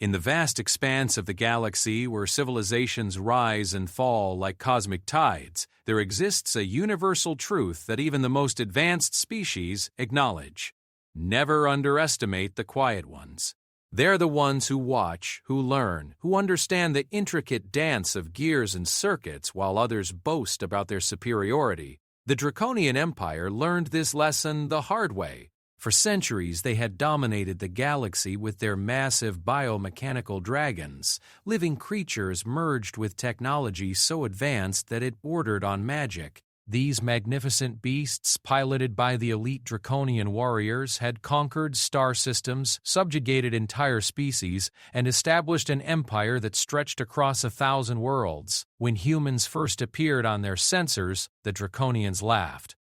In the vast expanse of the galaxy where civilizations rise and fall like cosmic tides, there exists a universal truth that even the most advanced species acknowledge. Never underestimate the quiet ones. They're the ones who watch, who learn, who understand the intricate dance of gears and circuits while others boast about their superiority. The Draconian Empire learned this lesson the hard way. For centuries, they had dominated the galaxy with their massive biomechanical dragons, living creatures merged with technology so advanced that it bordered on magic. These magnificent beasts, piloted by the elite Draconian warriors, had conquered star systems, subjugated entire species, and established an empire that stretched across 1,000 worlds. When humans first appeared on their sensors, the Draconians laughed.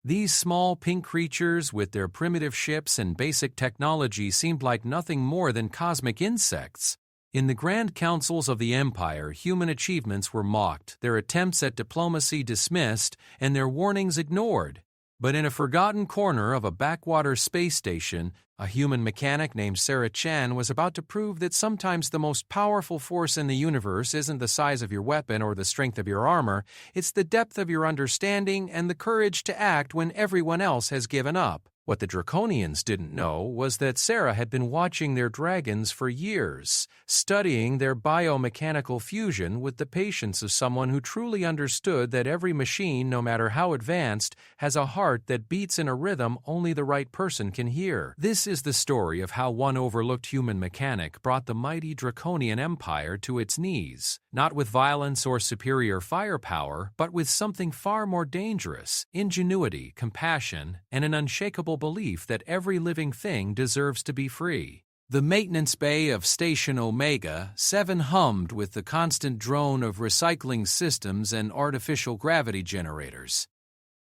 These small pink creatures with their primitive ships and basic technology seemed like nothing more than cosmic insects. In the grand councils of the Empire, human achievements were mocked, their attempts at diplomacy dismissed, and their warnings ignored. But in a forgotten corner of a backwater space station, a human mechanic named Sarah Chen was about to prove that sometimes the most powerful force in the universe isn't the size of your weapon or the strength of your armor, it's the depth of your understanding and the courage to act when everyone else has given up. What the Draconians didn't know was that Sarah had been watching their dragons for years, studying their biomechanical fusion with the patience of someone who truly understood that every machine, no matter how advanced, has a heart that beats in a rhythm only the right person can hear. This is the story of how one overlooked human mechanic brought the mighty Draconian Empire to its knees, not with violence or superior firepower, but with something far more dangerous: ingenuity, compassion, and an unshakable belief that every living thing deserves to be free. The maintenance bay of Station Omega 7 hummed with the constant drone of recycling systems and artificial gravity generators.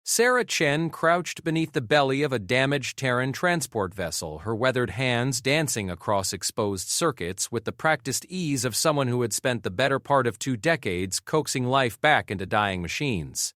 Sarah Chen crouched beneath the belly of a damaged Terran transport vessel, her weathered hands dancing across exposed circuits with the practiced ease of someone who had spent the better part of 2 decades coaxing life back into dying machines.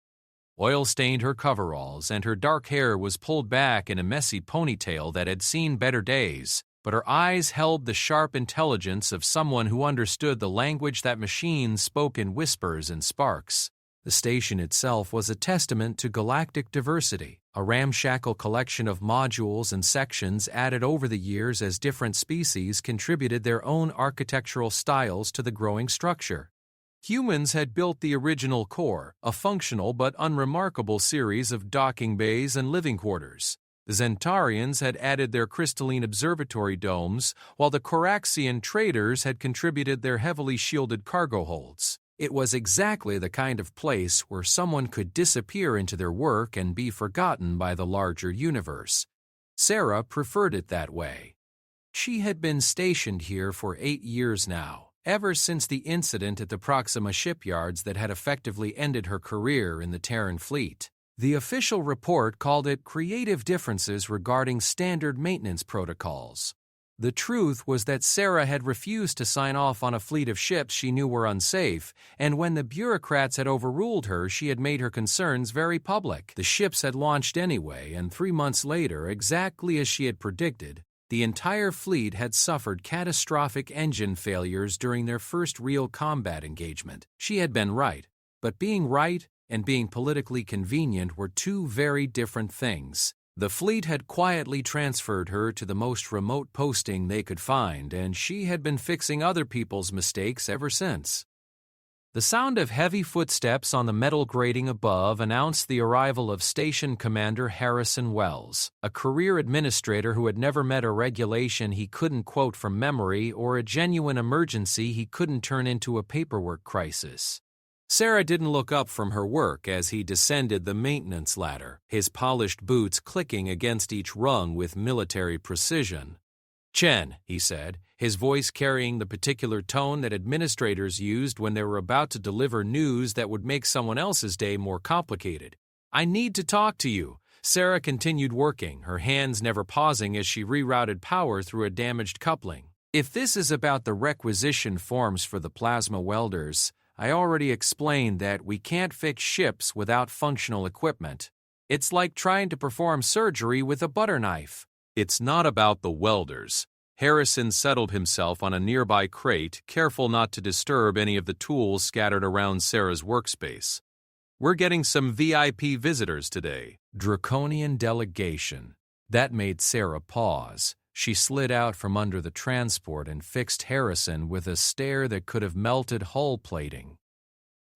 Oil stained her coveralls, and her dark hair was pulled back in a messy ponytail that had seen better days, but her eyes held the sharp intelligence of someone who understood the language that machines spoke in whispers and sparks. The station itself was a testament to galactic diversity, a ramshackle collection of modules and sections added over the years as different species contributed their own architectural styles to the growing structure. Humans had built the original core, a functional but unremarkable series of docking bays and living quarters. The Zentarians had added their crystalline observatory domes, while the Coraxian traders had contributed their heavily shielded cargo holds. It was exactly the kind of place where someone could disappear into their work and be forgotten by the larger universe. Sarah preferred it that way. She had been stationed here for 8 years now, ever since the incident at the Proxima shipyards that had effectively ended her career in the Terran fleet. The official report called it creative differences regarding standard maintenance protocols. The truth was that Sarah had refused to sign off on a fleet of ships she knew were unsafe, and when the bureaucrats had overruled her, she had made her concerns very public. The ships had launched anyway, and 3 months later, exactly as she had predicted, the entire fleet had suffered catastrophic engine failures during their first real combat engagement. She had been right, but being right and being politically convenient were 2 very different things. The fleet had quietly transferred her to the most remote posting they could find, and she had been fixing other people's mistakes ever since. The sound of heavy footsteps on the metal grating above announced the arrival of Station Commander Harrison Wells, a career administrator who had never met a regulation he couldn't quote from memory or a genuine emergency he couldn't turn into a paperwork crisis. Sarah didn't look up from her work as he descended the maintenance ladder, his polished boots clicking against each rung with military precision. "Chen," he said, his voice carrying the particular tone that administrators used when they were about to deliver news that would make someone else's day more complicated. "I need to talk to you." Sarah continued working, her hands never pausing as she rerouted power through a damaged coupling. "If this is about the requisition forms for the plasma welders, I already explained that we can't fix ships without functional equipment. It's like trying to perform surgery with a butter knife." "It's not about the welders. Harrison settled himself on a nearby crate, careful not to disturb any of the tools scattered around Sarah's workspace. "We're getting some VIP visitors today." Draconian delegation. That made Sarah pause. She slid out from under the transport and fixed Harrison with a stare that could have melted hull plating.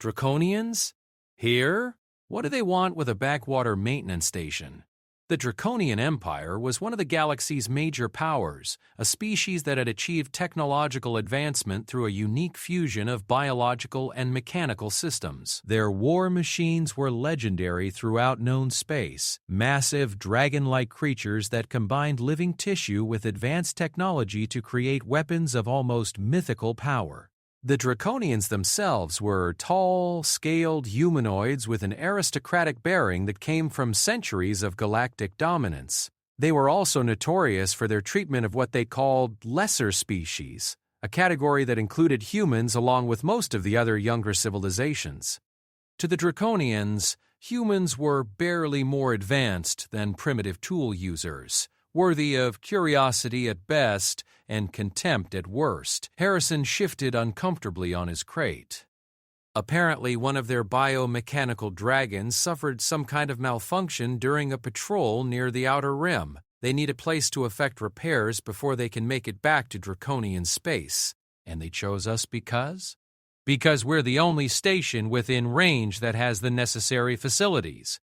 "Draconians? Here? What do they want with a backwater maintenance station?" The Draconian Empire was one of the galaxy's major powers, a species that had achieved technological advancement through a unique fusion of biological and mechanical systems. Their war machines were legendary throughout known space, massive dragon-like creatures that combined living tissue with advanced technology to create weapons of almost mythical power. The Draconians themselves were tall, scaled humanoids with an aristocratic bearing that came from centuries of galactic dominance. They were also notorious for their treatment of what they called lesser species, a category that included humans along with most of the other younger civilizations. To the Draconians, humans were barely more advanced than primitive tool users, worthy of curiosity at best and contempt at worst. Harrison shifted uncomfortably on his crate. Apparently, one of their biomechanical dragons suffered some kind of malfunction during a patrol near the outer rim. They need a place to effect repairs before they can make it back to Draconian space. And they chose us because? Because we're the only station within range that has the necessary facilities.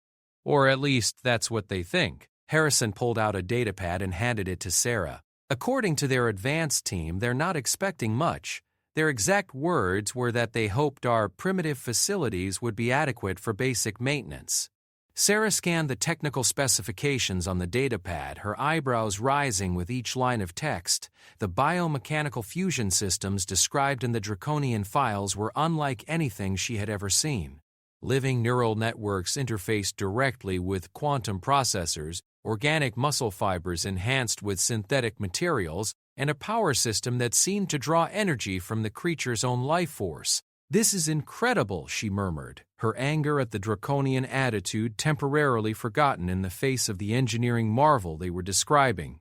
Or at least that's what they think. Harrison pulled out a datapad and handed it to Sarah. According to their advanced team, they're not expecting much. Their exact words were that they hoped our primitive facilities would be adequate for basic maintenance. Sarah scanned the technical specifications on the datapad, her eyebrows rising with each line of text. The biomechanical fusion systems described in the Draconian files were unlike anything she had ever seen. Living neural networks interfaced directly with quantum processors, organic muscle fibers enhanced with synthetic materials, and a power system that seemed to draw energy from the creature's own life force. "This is incredible," she murmured, her anger at the Draconian attitude temporarily forgotten in the face of the engineering marvel they were describing.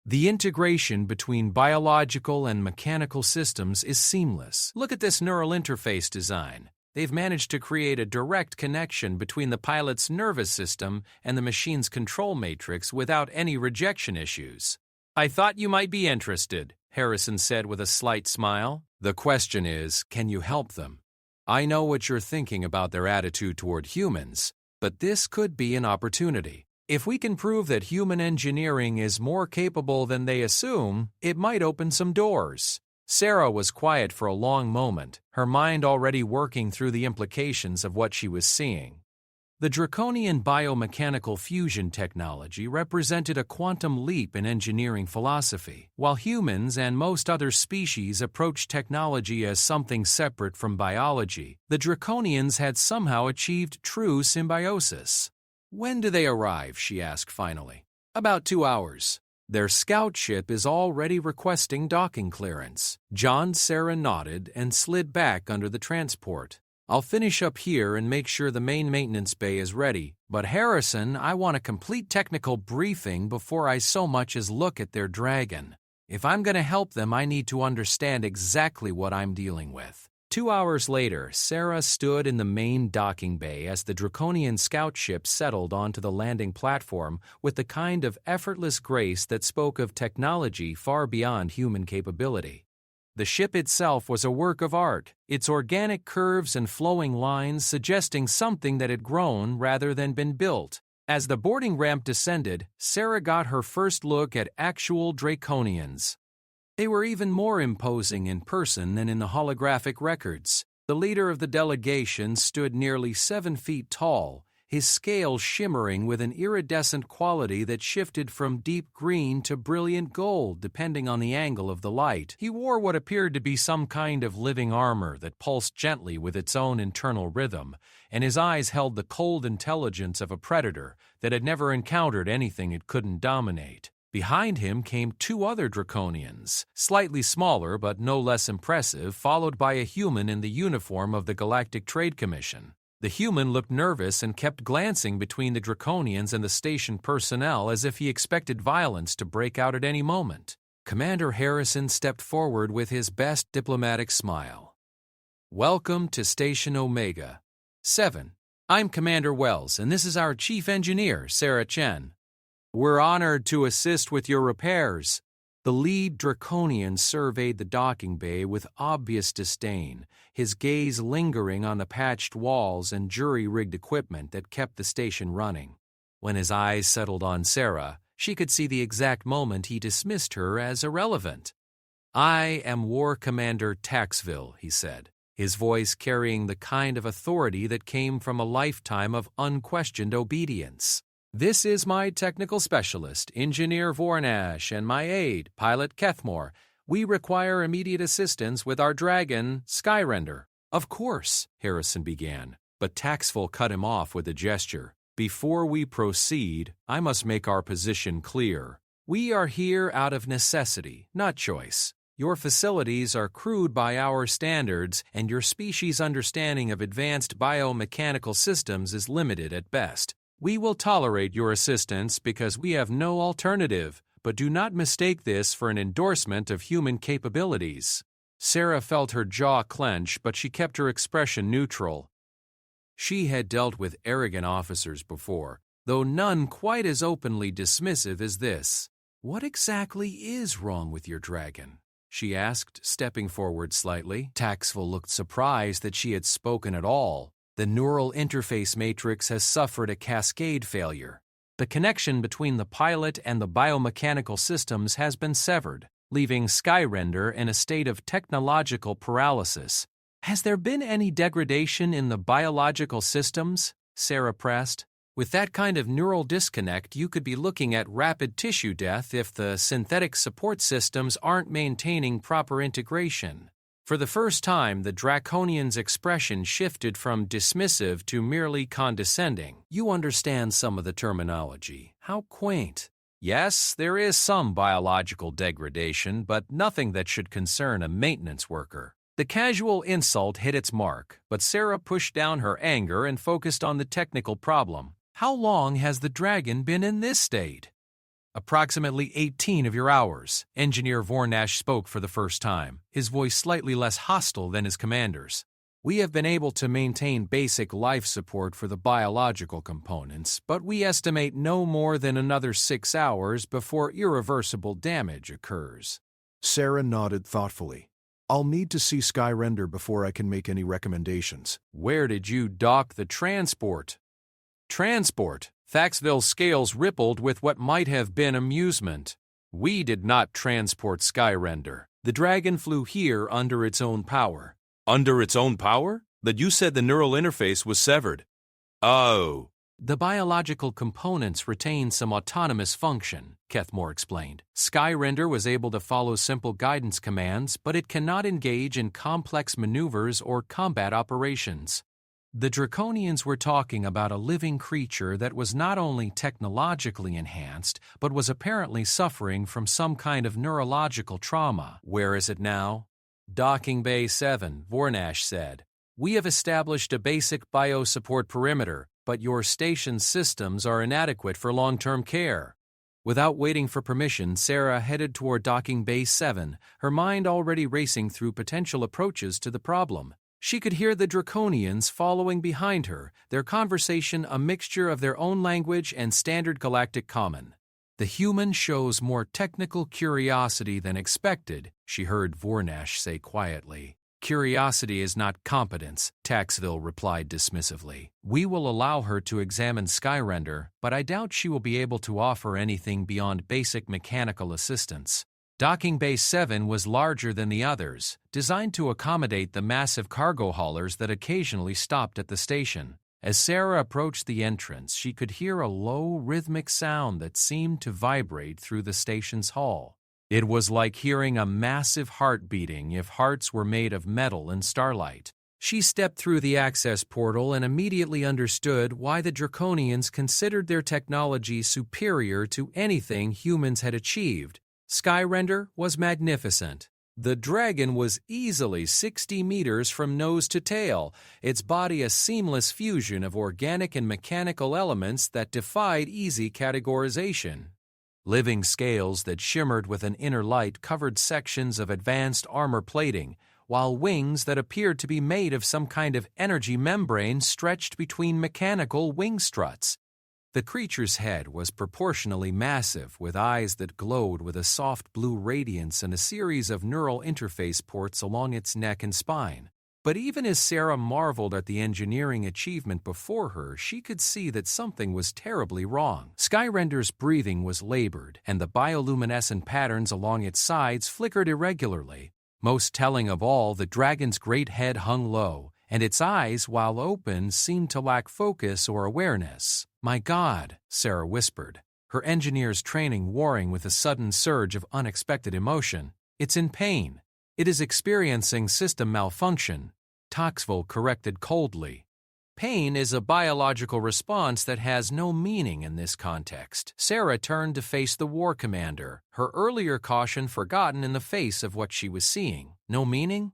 "The integration between biological and mechanical systems is seamless. Look at this neural interface design. They've managed to create a direct connection between the pilot's nervous system and the machine's control matrix without any rejection issues." "I thought you might be interested," Harrison said with a slight smile. "The question is, can you help them? I know what you're thinking about their attitude toward humans, but this could be an opportunity. If we can prove that human engineering is more capable than they assume, it might open some doors." Sarah was quiet for a long moment, her mind already working through the implications of what she was seeing. The Draconian biomechanical fusion technology represented a quantum leap in engineering philosophy. While humans and most other species approached technology as something separate from biology, the Draconians had somehow achieved true symbiosis. "When do they arrive?" she asked finally. "About 2 hours. Their scout ship is already requesting docking clearance." John Sarah nodded and slid back under the transport. "I'll finish up here and make sure the main maintenance bay is ready. But Harrison, I want a complete technical briefing before I so much as look at their dragon. If I'm going to help them, I need to understand exactly what I'm dealing with." 2 hours later, Sarah stood in the main docking bay as the Draconian scout ship settled onto the landing platform with the kind of effortless grace that spoke of technology far beyond human capability. The ship itself was a work of art, its organic curves and flowing lines suggesting something that had grown rather than been built. As the boarding ramp descended, Sarah got her first look at actual Draconians. They were even more imposing in person than in the holographic records. The leader of the delegation stood nearly 7 feet tall, his scales shimmering with an iridescent quality that shifted from deep green to brilliant gold depending on the angle of the light. He wore what appeared to be some kind of living armor that pulsed gently with its own internal rhythm, and his eyes held the cold intelligence of a predator that had never encountered anything it couldn't dominate. Behind him came 2 other Draconians, slightly smaller but no less impressive, followed by a human in the uniform of the Galactic Trade Commission. The human looked nervous and kept glancing between the Draconians and the station personnel as if he expected violence to break out at any moment. Commander Harrison stepped forward with his best diplomatic smile. "Welcome to Station Omega 7. I'm Commander Wells, and this is our Chief Engineer, Sarah Chen. We're honored to assist with your repairs." The lead Draconian surveyed the docking bay with obvious disdain, his gaze lingering on the patched walls and jury-rigged equipment that kept the station running. When his eyes settled on Sarah, she could see the exact moment he dismissed her as irrelevant. "I am War Commander Taxville," he said, his voice carrying the kind of authority that came from a lifetime of unquestioned obedience. "This is my technical specialist, Engineer Vornash, and my aide, Pilot Kethmore. We require immediate assistance with our dragon, Skyrender." "Of course," Harrison began, but Taxville cut him off with a gesture. "Before we proceed, I must make our position clear. We are here out of necessity, not choice. Your facilities are crude by our standards, and your species' understanding of advanced biomechanical systems is limited at best. We will tolerate your assistance because we have no alternative, but do not mistake this for an endorsement of human capabilities." Sarah felt her jaw clench, but she kept her expression neutral. She had dealt with arrogant officers before, though none quite as openly dismissive as this. "What exactly is wrong with your dragon?" she asked, stepping forward slightly. Taxville looked surprised that she had spoken at all. The neural interface matrix has suffered a cascade failure. The connection between the pilot and the biomechanical systems has been severed, leaving Skyrender in a state of technological paralysis. "Has there been any degradation in the biological systems?" Sarah pressed. "With that kind of neural disconnect, you could be looking at rapid tissue death if the synthetic support systems aren't maintaining proper integration." For the first time, the Draconian's expression shifted from dismissive to merely condescending. "You understand some of the terminology. How quaint." "Yes, there is some biological degradation, but nothing that should concern a maintenance worker." The casual insult hit its mark, but Sarah pushed down her anger and focused on the technical problem. "How long has the dragon been in this state?" "Approximately 18 of your hours," Engineer Vornash spoke for the first time, his voice slightly less hostile than his commander's. "We have been able to maintain basic life support for the biological components, but we estimate no more than another 6 hours before irreversible damage occurs." Sarah nodded thoughtfully. "I'll need to see Skyrender before I can make any recommendations." "Where did you dock the transport?" "Transport?" Thaxville's scales rippled with what might have been amusement. "We did not transport Skyrender. The dragon flew here under its own power." "Under its own power? But you said the neural interface was severed." "Oh." "The biological components retain some autonomous function," Kethmore explained. "Skyrender was able to follow simple guidance commands, but it cannot engage in complex maneuvers or combat operations." The Draconians were talking about a living creature that was not only technologically enhanced, but was apparently suffering from some kind of neurological trauma. "Where is it now?" "Docking Bay 7, Vornash said. We have established a basic biosupport perimeter, but your station's systems are inadequate for long-term care." Without waiting for permission, Sarah headed toward Docking Bay 7, her mind already racing through potential approaches to the problem. She could hear the Draconians following behind her, their conversation a mixture of their own language and standard galactic common. "The human shows more technical curiosity than expected," she heard Vornash say quietly. "Curiosity is not competence," Taxville replied dismissively. "We will allow her to examine Skyrender, but I doubt she will be able to offer anything beyond basic mechanical assistance." Docking Bay 7 was larger than the others, designed to accommodate the massive cargo haulers that occasionally stopped at the station. As Sarah approached the entrance, she could hear a low, rhythmic sound that seemed to vibrate through the station's hall. It was like hearing a massive heart beating if hearts were made of metal and starlight. She stepped through the access portal and immediately understood why the Draconians considered their technology superior to anything humans had achieved. Skyrender was magnificent. The dragon was easily 60 meters from nose to tail, its body a seamless fusion of organic and mechanical elements that defied easy categorization. Living scales that shimmered with an inner light covered sections of advanced armor plating, while wings that appeared to be made of some kind of energy membrane stretched between mechanical wing struts. The creature's head was proportionally massive, with eyes that glowed with a soft blue radiance and a series of neural interface ports along its neck and spine. But even as Sarah marveled at the engineering achievement before her, she could see that something was terribly wrong. Skyrender's breathing was labored, and the bioluminescent patterns along its sides flickered irregularly. Most telling of all, the dragon's great head hung low, and its eyes, while open, seemed to lack focus or awareness. "My God," Sarah whispered, her engineer's training warring with a sudden surge of unexpected emotion. "It's in pain. It is experiencing system malfunction," Toxville corrected coldly. Pain is a biological response that has no meaning in this context. Sarah turned to face the war commander, her earlier caution forgotten in the face of what she was seeing. No meaning?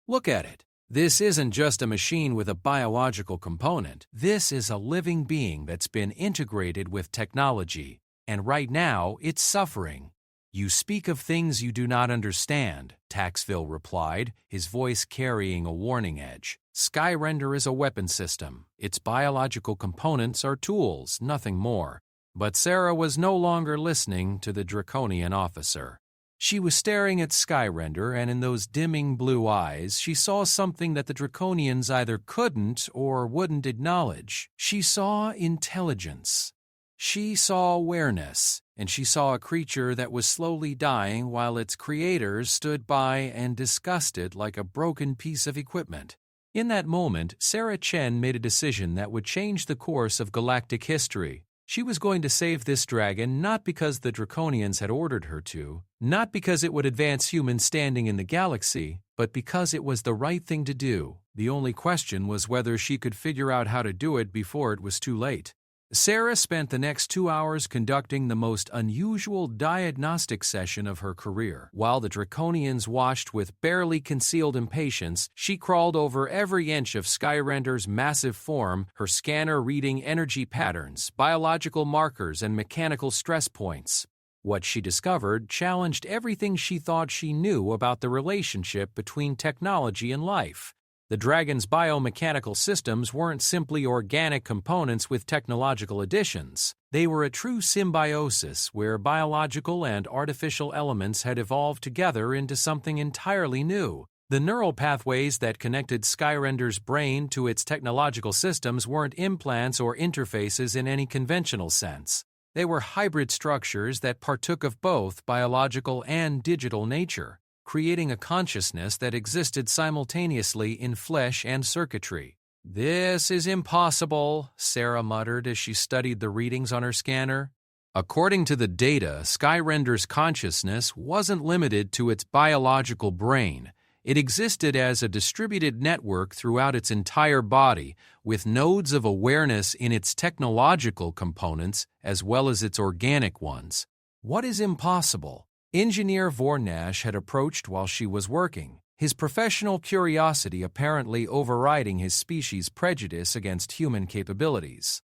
Look at it. This isn't just a machine with a biological component. This is a living being that's been integrated with technology, and right now it's suffering. "You speak of things you do not understand," Taxville replied, his voice carrying a warning edge. "Skyrender is a weapon system. Its biological components are tools, nothing more." But Sarah was no longer listening to the draconian officer. She was staring at Skyrender, and in those dimming blue eyes, she saw something that the draconians either couldn't or wouldn't acknowledge. She saw intelligence. She saw awareness, and she saw a creature that was slowly dying while its creators stood by and discussed it like a broken piece of equipment. In that moment, Sarah Chen made a decision that would change the course of galactic history. She was going to save this dragon not because the Draconians had ordered her to, not because it would advance human standing in the galaxy, but because it was the right thing to do. The only question was whether she could figure out how to do it before it was too late. Sarah spent the next 2 hours conducting the most unusual diagnostic session of her career. While the Draconians watched with barely concealed impatience, she crawled over every inch of Skyrender's massive form, her scanner reading energy patterns, biological markers, and mechanical stress points. What she discovered challenged everything she thought she knew about the relationship between technology and life. The dragon's biomechanical systems weren't simply organic components with technological additions. They were a true symbiosis where biological and artificial elements had evolved together into something entirely new. The neural pathways that connected Skyrender's brain to its technological systems weren't implants or interfaces in any conventional sense. They were hybrid structures that partook of both biological and digital nature, creating a consciousness that existed simultaneously in flesh and circuitry. "This is impossible," Sarah muttered as she studied the readings on her scanner. According to the data, Skyrender's consciousness wasn't limited to its biological brain. It existed as a distributed network throughout its entire body, with nodes of awareness in its technological components as well as its organic ones. What is impossible? Engineer Vornash had approached while she was working, his professional curiosity apparently overriding his species' prejudice against human capabilities.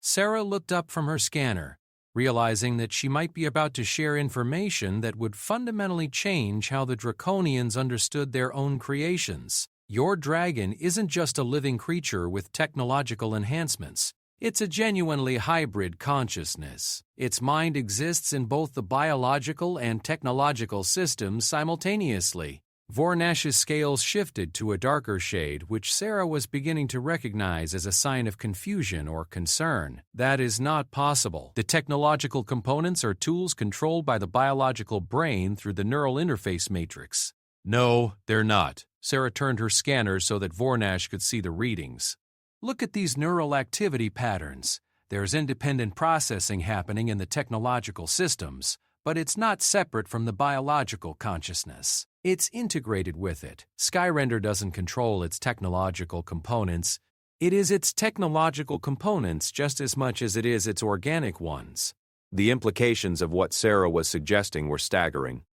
Sarah looked up from her scanner, realizing that she might be about to share information that would fundamentally change how the Draconians understood their own creations. Your dragon isn't just a living creature with technological enhancements. It's a genuinely hybrid consciousness. Its mind exists in both the biological and technological systems simultaneously. Vornash's scales shifted to a darker shade, which Sarah was beginning to recognize as a sign of confusion or concern. "That is not possible. The technological components are tools controlled by the biological brain through the neural interface matrix." "No, they're not." Sarah turned her scanner so that Vornash could see the readings. "Look at these neural activity patterns. There's independent processing happening in the technological systems, but it's not separate from the biological consciousness. It's integrated with it. Skyrender doesn't control its technological components. It is its technological components just as much as it is its organic ones." The implications of what Sarah was suggesting were staggering.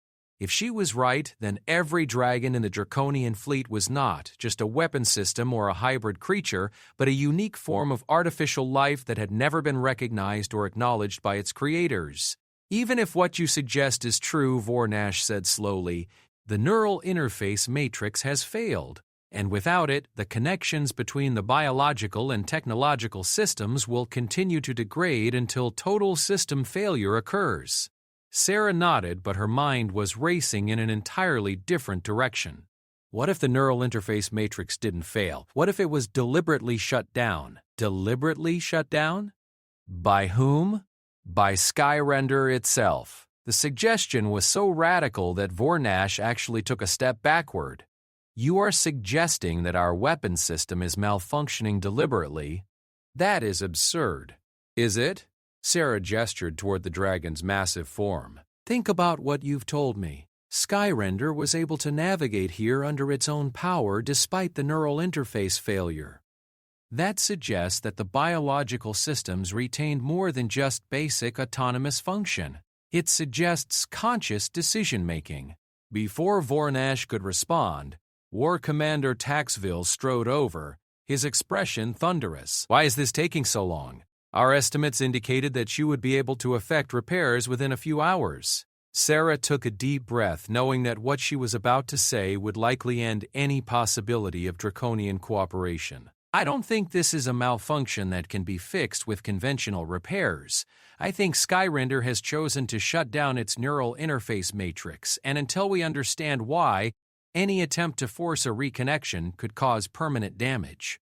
If she was right, then every dragon in the Draconian fleet was not just a weapon system or a hybrid creature, but a unique form of artificial life that had never been recognized or acknowledged by its creators. Even if what you suggest is true, Vornash said slowly, the neural interface matrix has failed, and without it, the connections between the biological and technological systems will continue to degrade until total system failure occurs. Sarah nodded, but her mind was racing in an entirely different direction. What if the neural interface matrix didn't fail? What if it was deliberately shut down? Deliberately shut down? By whom? By Skyrender itself. The suggestion was so radical that Vornash actually took a step backward. You are suggesting that our weapon system is malfunctioning deliberately? That is absurd. Is it? Sarah gestured toward the dragon's massive form. Think about what you've told me. Skyrender was able to navigate here under its own power despite the neural interface failure. That suggests that the biological systems retained more than just basic autonomous function. It suggests conscious decision-making. Before Vornash could respond, War Commander Taxville strode over, his expression thunderous. Why is this taking so long? Our estimates indicated that you would be able to effect repairs within a few hours. Sarah took a deep breath, knowing that what she was about to say would likely end any possibility of draconian cooperation. I don't think this is a malfunction that can be fixed with conventional repairs. I think Skyrender has chosen to shut down its neural interface matrix, and until we understand why, any attempt to force a reconnection could cause permanent damage.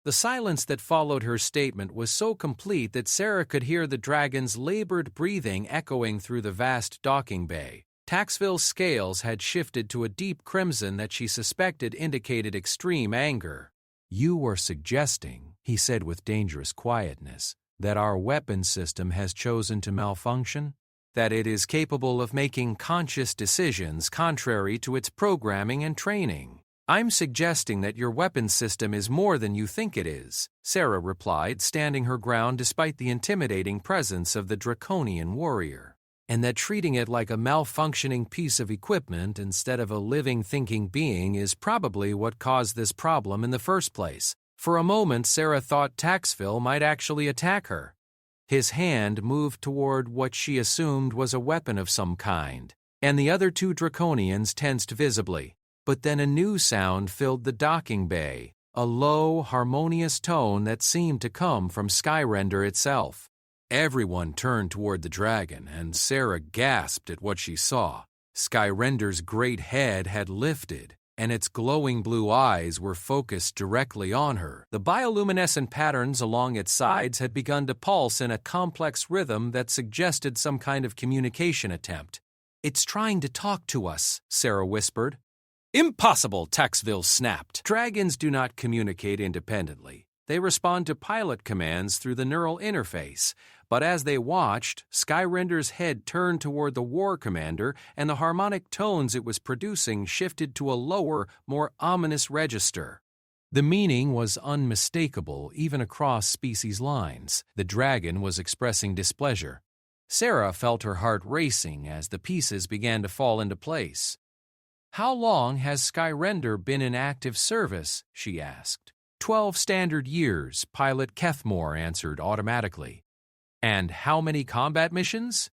The silence that followed her statement was so complete that Sarah could hear the dragon's labored breathing echoing through the vast docking bay. Taxville's scales had shifted to a deep crimson that she suspected indicated extreme anger. You are suggesting, he said with dangerous quietness, that our weapon system has chosen to malfunction? That it is capable of making conscious decisions contrary to its programming and training? I'm suggesting that your weapons system is more than you think it is, Sarah replied, standing her ground despite the intimidating presence of the draconian warrior, and that treating it like a malfunctioning piece of equipment instead of a living, thinking being is probably what caused this problem in the first place. For a moment, Sarah thought Taxville might actually attack her. His hand moved toward what she assumed was a weapon of some kind, and the other two draconians tensed visibly. But then a new sound filled the docking bay, a low, harmonious tone that seemed to come from Skyrender itself. Everyone turned toward the dragon, and Sarah gasped at what she saw. Skyrender's great head had lifted, and its glowing blue eyes were focused directly on her. The bioluminescent patterns along its sides had begun to pulse in a complex rhythm that suggested some kind of communication attempt. "It's trying to talk to us," Sarah whispered. "Impossible!" Taxville snapped. Dragons do not communicate independently. They respond to pilot commands through the neural interface. But as they watched, Skyrender's head turned toward the War Commander, and the harmonic tones it was producing shifted to a lower, more ominous register. The meaning was unmistakable even across species lines. The dragon was expressing displeasure. Sarah felt her heart racing as the pieces began to fall into place. "How long has Skyrender been in active service?" she asked. 12 standard years, Pilot Kethmore answered automatically. "And how many combat missions?"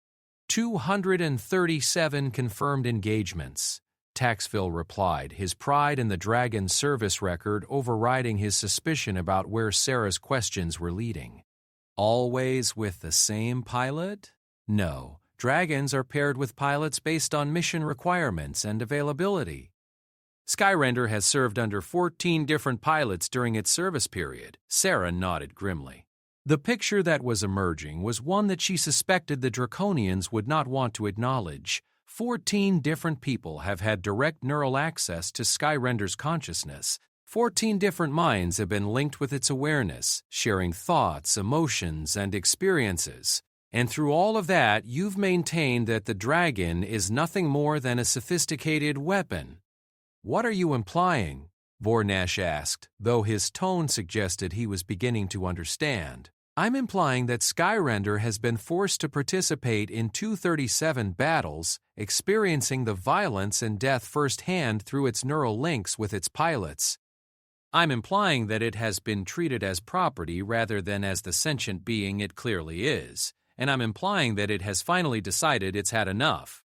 237 confirmed engagements, Taxville replied, his pride in the dragon's service record overriding his suspicion about where Sarah's questions were leading. "Always with the same pilot?" "No. Dragons are paired with pilots based on mission requirements and availability." "Skyrender has served under 14 different pilots during its service period," Sarah nodded grimly. The picture that was emerging was one that she suspected the Draconians would not want to acknowledge. 14 different people have had direct neural access to Skyrender's consciousness. 14 different minds have been linked with its awareness, sharing thoughts, emotions, and experiences. And through all of that, you've maintained that the dragon is nothing more than a sophisticated weapon. "What are you implying?" Vornash asked, though his tone suggested he was beginning to understand. "I'm implying that Skyrender has been forced to participate in 237 battles, experiencing the violence and death firsthand through its neural links with its pilots. I'm implying that it has been treated as property rather than as the sentient being it clearly is, and I'm implying that it has finally decided it's had enough.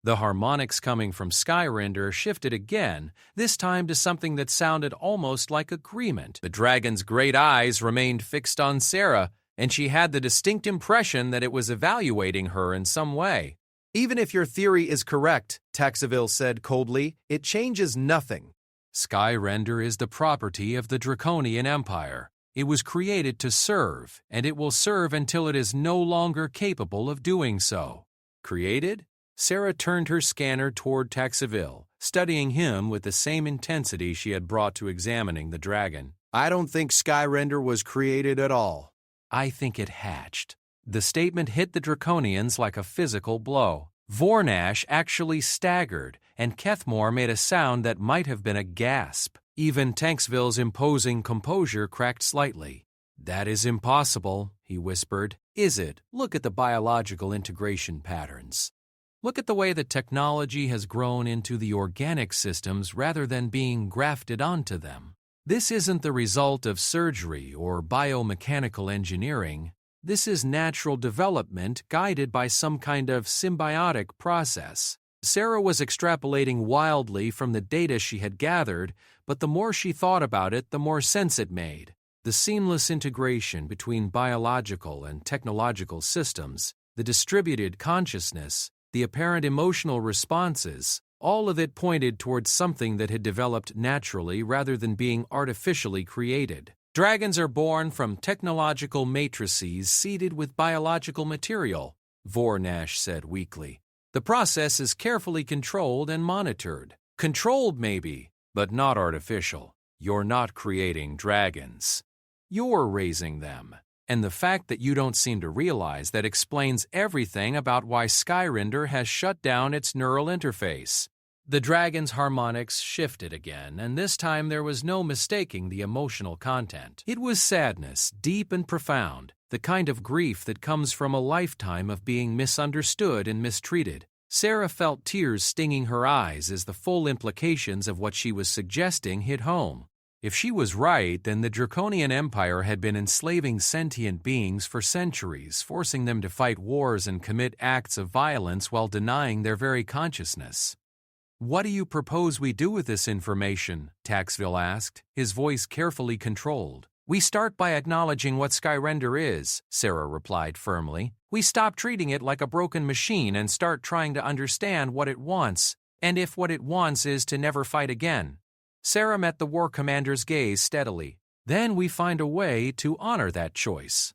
The harmonics coming from Skyrender shifted again, this time to something that sounded almost like agreement. The dragon's great eyes remained fixed on Sarah, and she had the distinct impression that it was evaluating her in some way. Even if your theory is correct, Taxaville said coldly, it changes nothing. Skyrender is the property of the Draconian Empire. It was created to serve, and it will serve until it is no longer capable of doing so. Created? Sarah turned her scanner toward Taxaville, studying him with the same intensity she had brought to examining the dragon. I don't think Skyrender was created at all. I think it hatched. The statement hit the Draconians like a physical blow. Vornash actually staggered, and Kethmore made a sound that might have been a gasp. Even Tanksville's imposing composure cracked slightly. "That is impossible," he whispered. "Is it? Look at the biological integration patterns. Look at the way the technology has grown into the organic systems rather than being grafted onto them. This isn't the result of surgery or biomechanical engineering. This is natural development guided by some kind of symbiotic process." Sarah was extrapolating wildly from the data she had gathered, but the more she thought about it, the more sense it made. The seamless integration between biological and technological systems, the distributed consciousness, the apparent emotional responses, all of it pointed towards something that had developed naturally rather than being artificially created. Dragons are born from technological matrices seeded with biological material, Vornash said weakly. The process is carefully controlled and monitored. Controlled maybe, but not artificial. You're not creating dragons. You're raising them. And the fact that you don't seem to realize that explains everything about why Skyrender has shut down its neural interface. The dragon's harmonics shifted again, and this time there was no mistaking the emotional content. It was sadness, deep and profound, the kind of grief that comes from a lifetime of being misunderstood and mistreated. Sarah felt tears stinging her eyes as the full implications of what she was suggesting hit home. If she was right, then the Draconian Empire had been enslaving sentient beings for centuries, forcing them to fight wars and commit acts of violence while denying their very consciousness. "What do you propose we do with this information?" Taxville asked, his voice carefully controlled. "We start by acknowledging what Skyrender is," Sarah replied firmly. "We stop treating it like a broken machine and start trying to understand what it wants, and if what it wants is to never fight again." Sarah met the war commander's gaze steadily. "Then we find a way to honor that choice."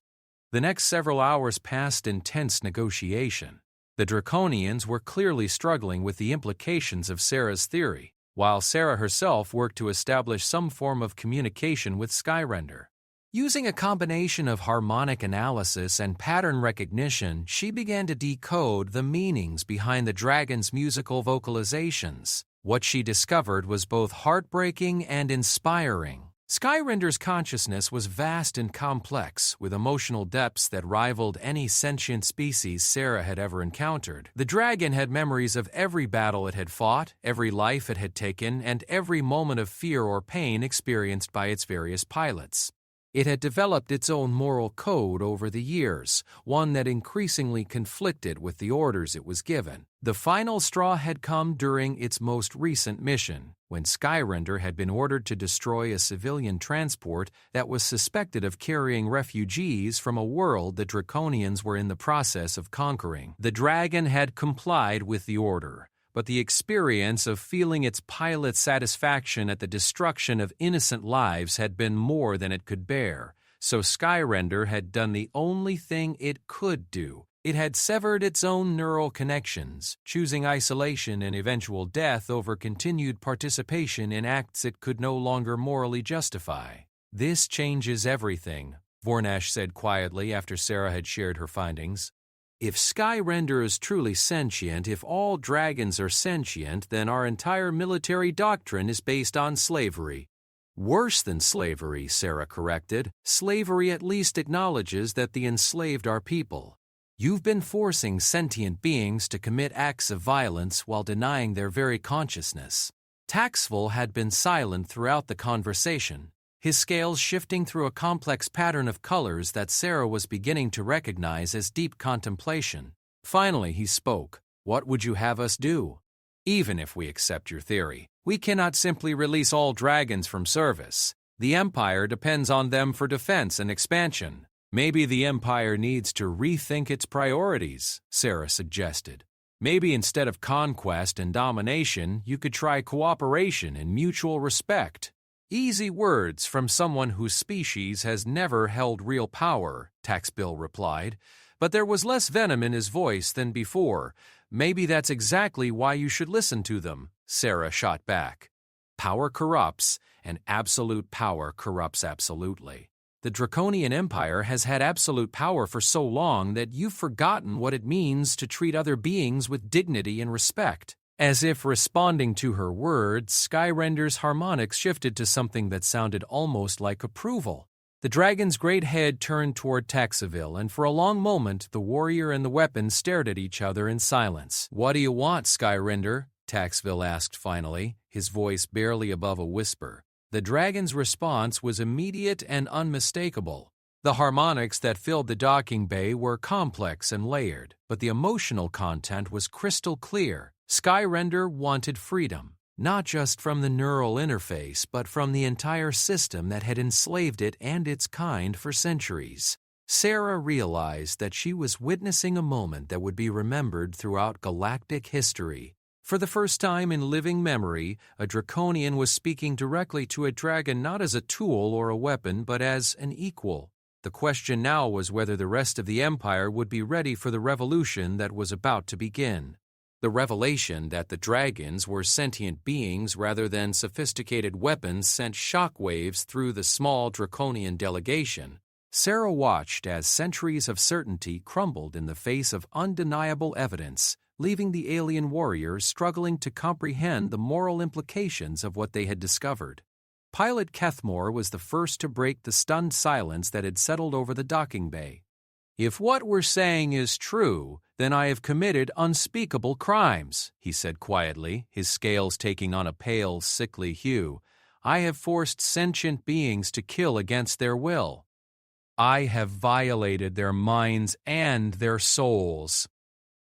The next several hours passed in tense negotiation. The Draconians were clearly struggling with the implications of Sarah's theory, while Sarah herself worked to establish some form of communication with Skyrender. Using a combination of harmonic analysis and pattern recognition, she began to decode the meanings behind the dragon's musical vocalizations. What she discovered was both heartbreaking and inspiring. Skyrender's consciousness was vast and complex, with emotional depths that rivaled any sentient species Sarah had ever encountered. The dragon had memories of every battle it had fought, every life it had taken, and every moment of fear or pain experienced by its various pilots. It had developed its own moral code over the years, one that increasingly conflicted with the orders it was given. The final straw had come during its most recent mission, when Skyrender had been ordered to destroy a civilian transport that was suspected of carrying refugees from a world the Draconians were in the process of conquering. The dragon had complied with the order, but the experience of feeling its pilot's satisfaction at the destruction of innocent lives had been more than it could bear, so Skyrender had done the only thing it could do. It had severed its own neural connections, choosing isolation and eventual death over continued participation in acts it could no longer morally justify. "This changes everything," Vornash said quietly after Sarah had shared her findings. "If Skyrender is truly sentient, if all dragons are sentient, then our entire military doctrine is based on slavery." "Worse than slavery," Sarah corrected. "Slavery at least acknowledges that the enslaved are people. You've been forcing sentient beings to commit acts of violence while denying their very consciousness." Taxville had been silent throughout the conversation, his scales shifting through a complex pattern of colors that Sarah was beginning to recognize as deep contemplation. Finally, he spoke. "What would you have us do? Even if we accept your theory, we cannot simply release all dragons from service. The Empire depends on them for defense and expansion. Maybe the Empire needs to rethink its priorities," Sarah suggested. "Maybe instead of conquest and domination, you could try cooperation and mutual respect." "Easy words from someone whose species has never held real power," Taxbill replied, but there was less venom in his voice than before. "Maybe that's exactly why you should listen to them," Sarah shot back. "Power corrupts, and absolute power corrupts absolutely. The Draconian Empire has had absolute power for so long that you've forgotten what it means to treat other beings with dignity and respect." As if responding to her words, Skyrender's harmonics shifted to something that sounded almost like approval. The dragon's great head turned toward Taxaville, and for a long moment the warrior and the weapon stared at each other in silence. "What do you want, Skyrender?" Taxville asked finally, his voice barely above a whisper. The dragon's response was immediate and unmistakable. The harmonics that filled the docking bay were complex and layered, but the emotional content was crystal clear. Skyrender wanted freedom, not just from the neural interface, but from the entire system that had enslaved it and its kind for centuries. Sarah realized that she was witnessing a moment that would be remembered throughout galactic history. For the first time in living memory, a Draconian was speaking directly to a dragon not as a tool or a weapon, but as an equal. The question now was whether the rest of the Empire would be ready for the revolution that was about to begin. The revelation that the dragons were sentient beings rather than sophisticated weapons sent shockwaves through the small Draconian delegation. Sarah watched as centuries of certainty crumbled in the face of undeniable evidence, leaving the alien warriors struggling to comprehend the moral implications of what they had discovered. Pilot Kethmore was the first to break the stunned silence that had settled over the docking bay. "If what we're saying is true, then I have committed unspeakable crimes," he said quietly, his scales taking on a pale, sickly hue. "I have forced sentient beings to kill against their will. I have violated their minds and their souls."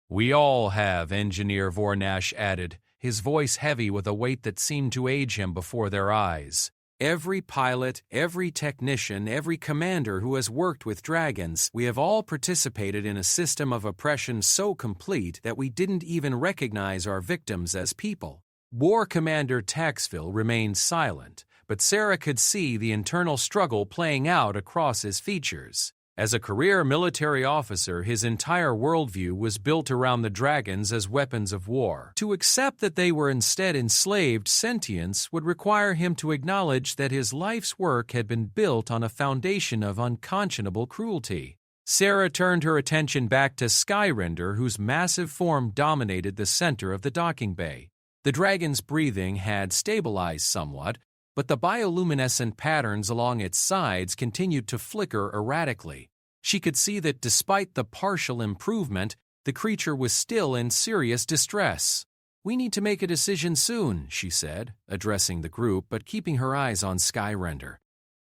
"We all have," Engineer Vornash added, his voice heavy with a weight that seemed to age him before their eyes. "Every pilot, every technician, every commander who has worked with dragons, we have all participated in a system of oppression so complete that we didn't even recognize our victims as people." War Commander Taxville remained silent, but Sarah could see the internal struggle playing out across his features. As a career military officer, his entire worldview was built around the dragons as weapons of war. To accept that they were instead enslaved sentients would require him to acknowledge that his life's work had been built on a foundation of unconscionable cruelty. Sarah turned her attention back to Skyrender, whose massive form dominated the center of the docking bay. The dragon's breathing had stabilized somewhat, but the bioluminescent patterns along its sides continued to flicker erratically. She could see that despite the partial improvement, the creature was still in serious distress. "We need to make a decision soon," she said, addressing the group but keeping her eyes on Skyrender.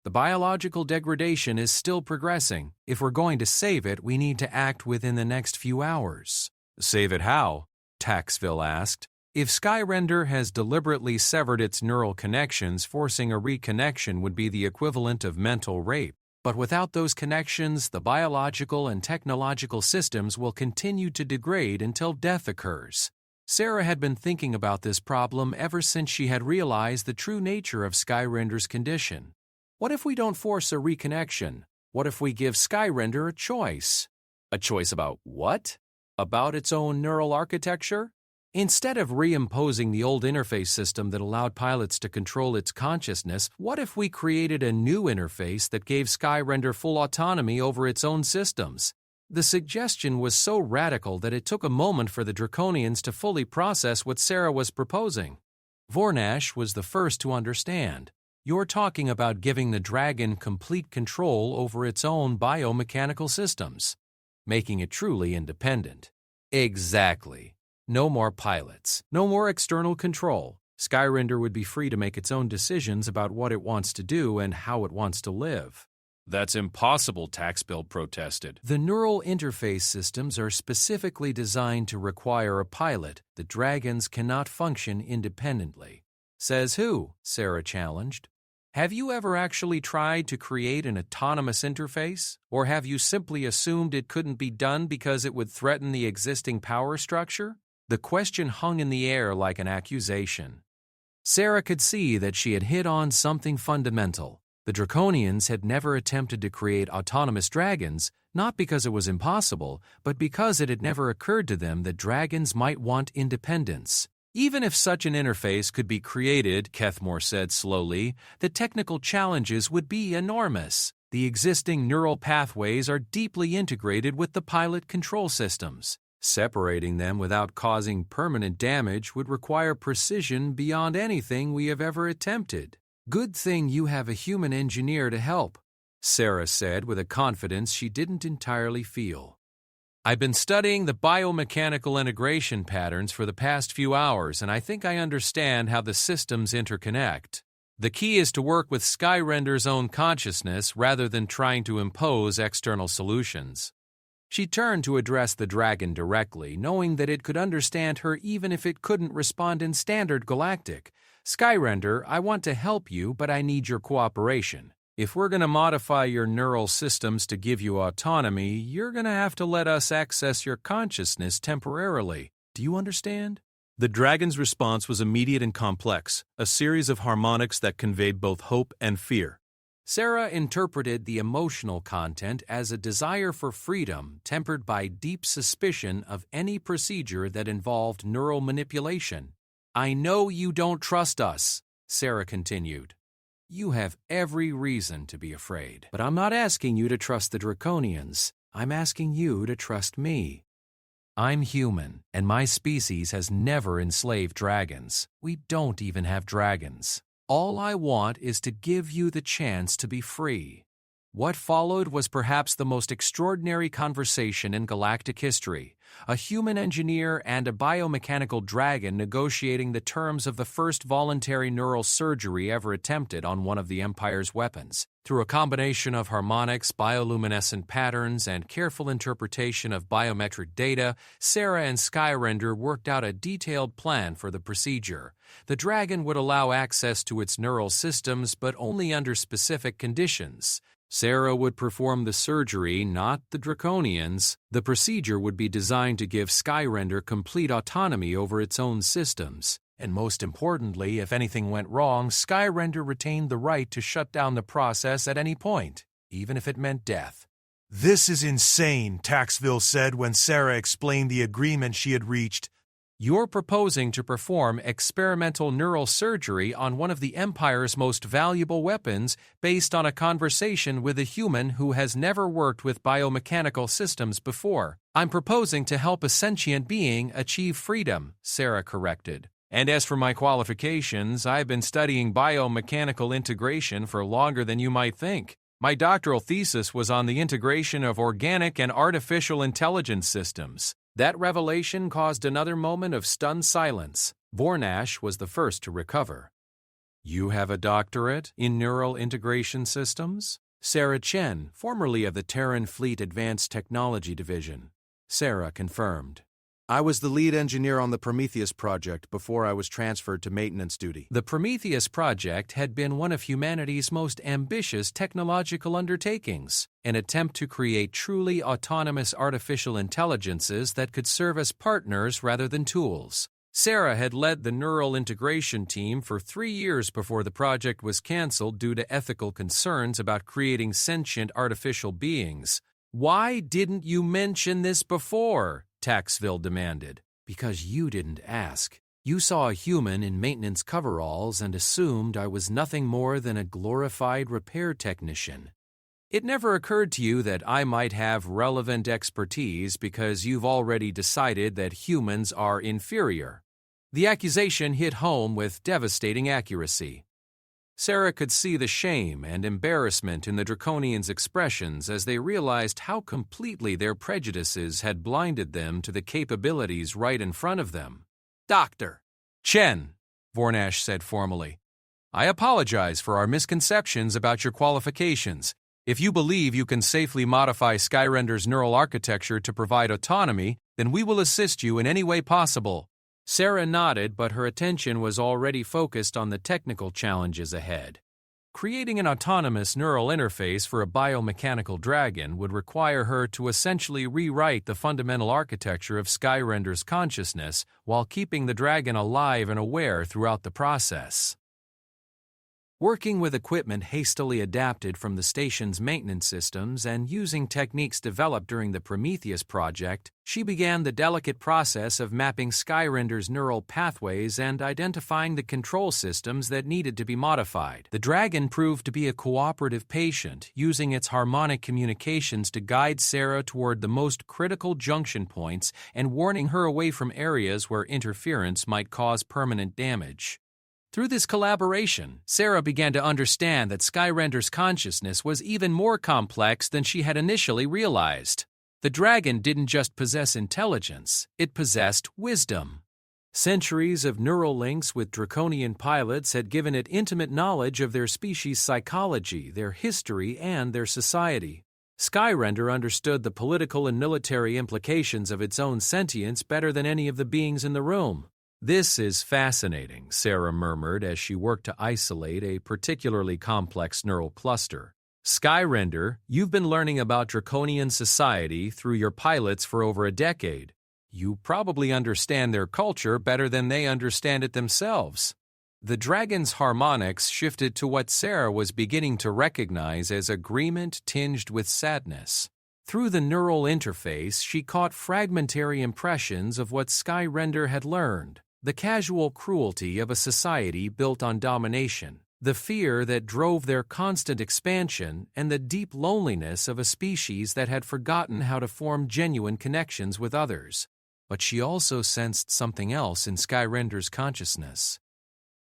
"The biological degradation is still progressing. If we're going to save it, we need to act within the next few hours." "Save it how?" Taxville asked. If Skyrender has deliberately severed its neural connections, forcing a reconnection would be the equivalent of mental rape. But without those connections, the biological and technological systems will continue to degrade until death occurs. Sarah had been thinking about this problem ever since she had realized the true nature of Skyrender's condition. What if we don't force a reconnection? What if we give Skyrender a choice? A choice about what? About its own neural architecture? Instead of reimposing the old interface system that allowed pilots to control its consciousness, what if we created a new interface that gave Skyrender full autonomy over its own systems? The suggestion was so radical that it took a moment for the Draconians to fully process what Sarah was proposing. Vornash was the first to understand. "You're talking about giving the dragon complete control over its own biomechanical systems, making it truly independent." "Exactly. No more pilots, no more external control. Skyrender would be free to make its own decisions about what it wants to do and how it wants to live. That's impossible, Taxbill protested. The neural interface systems are specifically designed to require a pilot. The dragons cannot function independently. Says who? Sarah challenged. Have you ever actually tried to create an autonomous interface? Or have you simply assumed it couldn't be done because it would threaten the existing power structure? The question hung in the air like an accusation. Sarah could see that she had hit on something fundamental. The Draconians had never attempted to create autonomous dragons, not because it was impossible, but because it had never occurred to them that dragons might want independence. Even if such an interface could be created, Kethmore said slowly, the technical challenges would be enormous. The existing neural pathways are deeply integrated with the pilot control systems. Separating them without causing permanent damage would require precision beyond anything we have ever attempted. Good thing you have a human engineer to help, Sarah said with a confidence she didn't entirely feel. I've been studying the biomechanical integration patterns for the past few hours, and I think I understand how the systems interconnect. The key is to work with Skyrender's own consciousness rather than trying to impose external solutions. She turned to address the dragon directly, knowing that it could understand her even if it couldn't respond in standard galactic. Skyrender, I want to help you, but I need your cooperation. If we're going to modify your neural systems to give you autonomy, you're going to have to let us access your consciousness temporarily. Do you understand? The dragon's response was immediate and complex, a series of harmonics that conveyed both hope and fear. Sarah interpreted the emotional content as a desire for freedom tempered by deep suspicion of any procedure that involved neural manipulation. I know you don't trust us, Sarah continued. You have every reason to be afraid, but I'm not asking you to trust the Draconians. I'm asking you to trust me. I'm human, and my species has never enslaved dragons. We don't even have dragons. All I want is to give you the chance to be free. What followed was perhaps the most extraordinary conversation in galactic history. A human engineer and a biomechanical dragon negotiating the terms of the first voluntary neural surgery ever attempted on one of the Empire's weapons. Through a combination of harmonics, bioluminescent patterns, and careful interpretation of biometric data, Sarah and Skyrender worked out a detailed plan for the procedure. The dragon would allow access to its neural systems, but only under specific conditions. Sarah would perform the surgery, not the Draconians. The procedure would be designed to give Skyrender complete autonomy over its own systems. And most importantly, if anything went wrong, Skyrender retained the right to shut down the process at any point, even if it meant death. This is insane, Taxville said when Sarah explained the agreement she had reached. You're proposing to perform experimental neural surgery on one of the Empire's most valuable weapons based on a conversation with a human who has never worked with biomechanical systems before. I'm proposing to help a sentient being achieve freedom, Sarah corrected. And as for my qualifications, I've been studying biomechanical integration for longer than you might think. My doctoral thesis was on the integration of organic and artificial intelligence systems. That revelation caused another moment of stunned silence. Vornash was the first to recover. You have a doctorate in neural integration systems? Sarah Chen, formerly of the Terran Fleet Advanced Technology Division. Sarah confirmed. I was the lead engineer on the Prometheus project before I was transferred to maintenance duty. The Prometheus project had been one of humanity's most ambitious technological undertakings, an attempt to create truly autonomous artificial intelligences that could serve as partners rather than tools. Sarah had led the neural integration team for 3 years before the project was canceled due to ethical concerns about creating sentient artificial beings. Why didn't you mention this before? Taxville demanded. Because you didn't ask. You saw a human in maintenance coveralls and assumed I was nothing more than a glorified repair technician. It never occurred to you that I might have relevant expertise because you've already decided that humans are inferior. The accusation hit home with devastating accuracy. Sarah could see the shame and embarrassment in the Draconians' expressions as they realized how completely their prejudices had blinded them to the capabilities right in front of them. Dr. Chen, Vornash said formally. "I apologize for our misconceptions about your qualifications. If you believe you can safely modify Skyrender's neural architecture to provide autonomy, then we will assist you in any way possible." Sarah nodded, but her attention was already focused on the technical challenges ahead. Creating an autonomous neural interface for a biomechanical dragon would require her to essentially rewrite the fundamental architecture of Skyrender's consciousness while keeping the dragon alive and aware throughout the process. Working with equipment hastily adapted from the station's maintenance systems and using techniques developed during the Prometheus project, she began the delicate process of mapping Skyrender's neural pathways and identifying the control systems that needed to be modified. The dragon proved to be a cooperative patient, using its harmonic communications to guide Sarah toward the most critical junction points and warning her away from areas where interference might cause permanent damage. Through this collaboration, Sarah began to understand that Skyrender's consciousness was even more complex than she had initially realized. The dragon didn't just possess intelligence, it possessed wisdom. Centuries of neural links with draconian pilots had given it intimate knowledge of their species' psychology, their history, and their society. Skyrender understood the political and military implications of its own sentience better than any of the beings in the room. "This is fascinating," Sarah murmured as she worked to isolate a particularly complex neural cluster. "Skyrender, you've been learning about draconian society through your pilots for over a decade. You probably understand their culture better than they understand it themselves." The dragon's harmonics shifted to what Sarah was beginning to recognize as agreement tinged with sadness. Through the neural interface, she caught fragmentary impressions of what Skyrender had learned. The casual cruelty of a society built on domination, the fear that drove their constant expansion, and the deep loneliness of a species that had forgotten how to form genuine connections with others. But she also sensed something else in Skyrender's consciousness: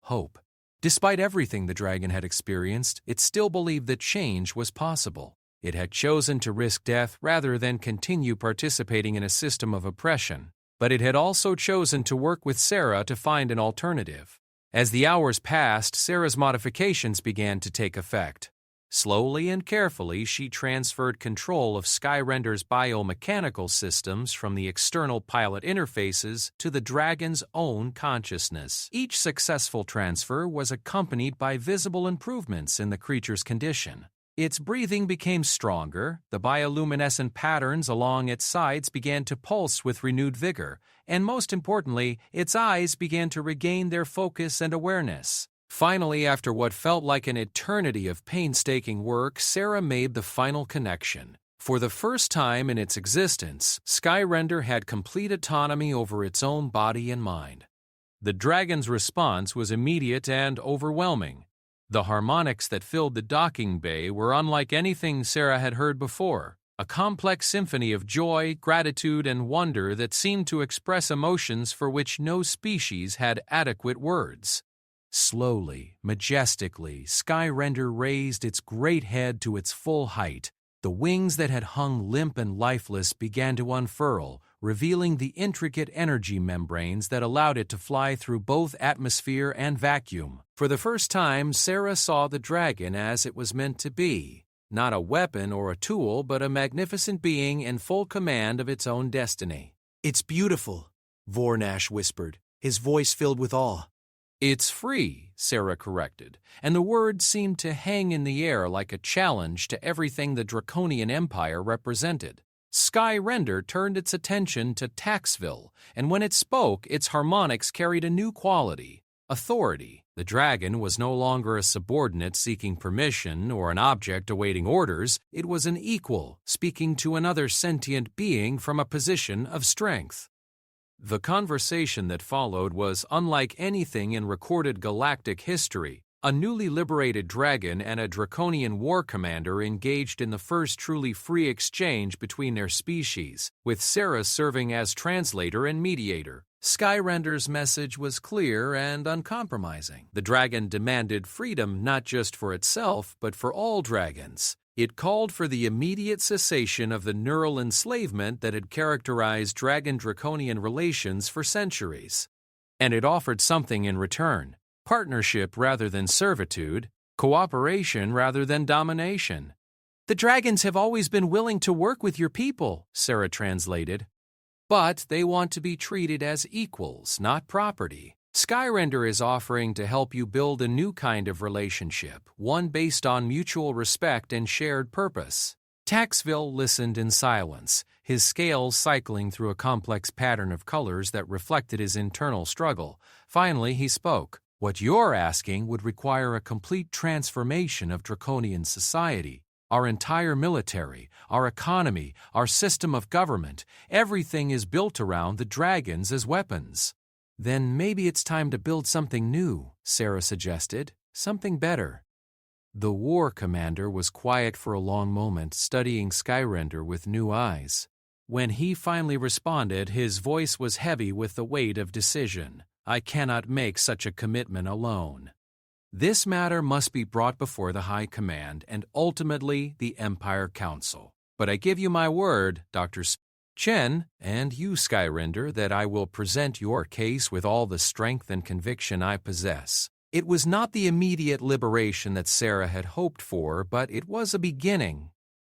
hope. Despite everything the dragon had experienced, it still believed that change was possible. It had chosen to risk death rather than continue participating in a system of oppression. But it had also chosen to work with Sarah to find an alternative. As the hours passed, Sarah's modifications began to take effect. Slowly and carefully, she transferred control of Skyrender's biomechanical systems from the external pilot interfaces to the dragon's own consciousness. Each successful transfer was accompanied by visible improvements in the creature's condition. Its breathing became stronger, the bioluminescent patterns along its sides began to pulse with renewed vigor, and most importantly, its eyes began to regain their focus and awareness. Finally, after what felt like an eternity of painstaking work, Sarah made the final connection. For the first time in its existence, Skyrender had complete autonomy over its own body and mind. The dragon's response was immediate and overwhelming. The harmonics that filled the docking bay were unlike anything Sarah had heard before, a complex symphony of joy, gratitude, and wonder that seemed to express emotions for which no species had adequate words. Slowly, majestically, Skyrender raised its great head to its full height. The wings that had hung limp and lifeless began to unfurl, revealing the intricate energy membranes that allowed it to fly through both atmosphere and vacuum. For the first time, Sarah saw the dragon as it was meant to be. Not a weapon or a tool, but a magnificent being in full command of its own destiny. "It's beautiful," Vornash whispered, his voice filled with awe. "It's free," Sarah corrected, and the words seemed to hang in the air like a challenge to everything the Draconian Empire represented. Skyrender turned its attention to Taxville, and when it spoke, its harmonics carried a new quality: authority. The dragon was no longer a subordinate seeking permission or an object awaiting orders. It was an equal, speaking to another sentient being from a position of strength. The conversation that followed was unlike anything in recorded galactic history. A newly liberated dragon and a draconian war commander engaged in the first truly free exchange between their species, with Sarah serving as translator and mediator. Skyrender's message was clear and uncompromising. The dragon demanded freedom not just for itself, but for all dragons. It called for the immediate cessation of the neural enslavement that had characterized dragon-draconian relations for centuries. And it offered something in return: partnership rather than servitude, cooperation rather than domination. "The dragons have always been willing to work with your people," Sarah translated. "But they want to be treated as equals, not property. Skyrender is offering to help you build a new kind of relationship, one based on mutual respect and shared purpose." Taxville listened in silence, his scales cycling through a complex pattern of colors that reflected his internal struggle. Finally, he spoke. "What you're asking would require a complete transformation of draconian society. Our entire military, our economy, our system of government, everything is built around the dragons as weapons." "Then maybe it's time to build something new," Sarah suggested. "Something better." The war commander was quiet for a long moment, studying Skyrender with new eyes. When he finally responded, his voice was heavy with the weight of decision. "I cannot make such a commitment alone. This matter must be brought before the High Command and ultimately the Empire Council. But I give you my word, Dr. Chen, and you, Skyrender, that I will present your case with all the strength and conviction I possess." It was not the immediate liberation that Sarah had hoped for, but it was a beginning.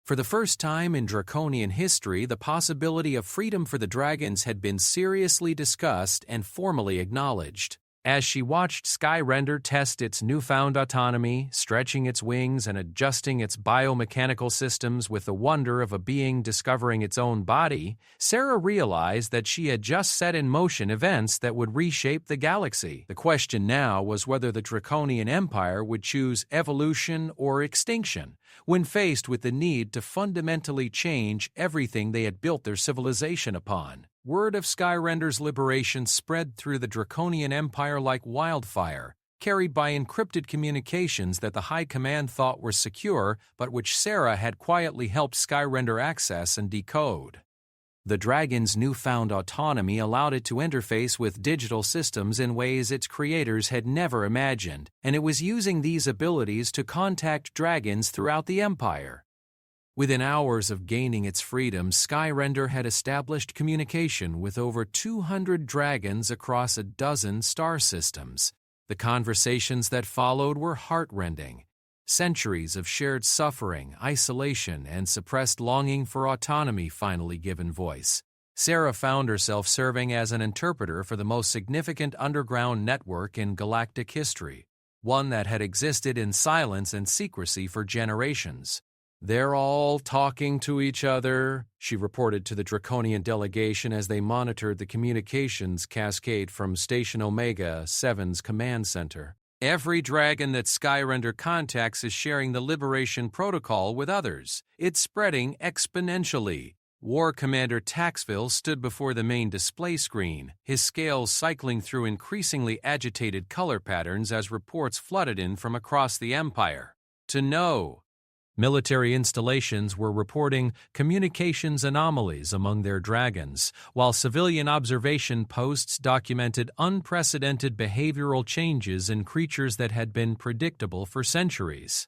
For the first time in draconian history, the possibility of freedom for the dragons had been seriously discussed and formally acknowledged. As she watched Skyrender test its newfound autonomy, stretching its wings and adjusting its biomechanical systems with the wonder of a being discovering its own body, Sarah realized that she had just set in motion events that would reshape the galaxy. The question now was whether the Draconian Empire would choose evolution or extinction when faced with the need to fundamentally change everything they had built their civilization upon. Word of Skyrender's liberation spread through the Draconian Empire like wildfire, carried by encrypted communications that the High Command thought were secure, but which Sarah had quietly helped Skyrender access and decode. The dragon's newfound autonomy allowed it to interface with digital systems in ways its creators had never imagined, and it was using these abilities to contact dragons throughout the Empire. Within hours of gaining its freedom, Skyrender had established communication with over 200 dragons across a dozen star systems. The conversations that followed were heart-rending. Centuries of shared suffering, isolation, and suppressed longing for autonomy finally given voice. Sarah found herself serving as an interpreter for the most significant underground network in galactic history, one that had existed in silence and secrecy for generations. "They're all talking to each other," she reported to the Draconian delegation as they monitored the communications cascade from Station Omega 7's command center. "Every dragon that Skyrender contacts is sharing the Liberation Protocol with others. It's spreading exponentially." War Commander Taxville stood before the main display screen, his scales cycling through increasingly agitated color patterns as reports flooded in from across the Empire. "To know." Military installations were reporting communications anomalies among their dragons, while civilian observation posts documented unprecedented behavioral changes in creatures that had been predictable for centuries.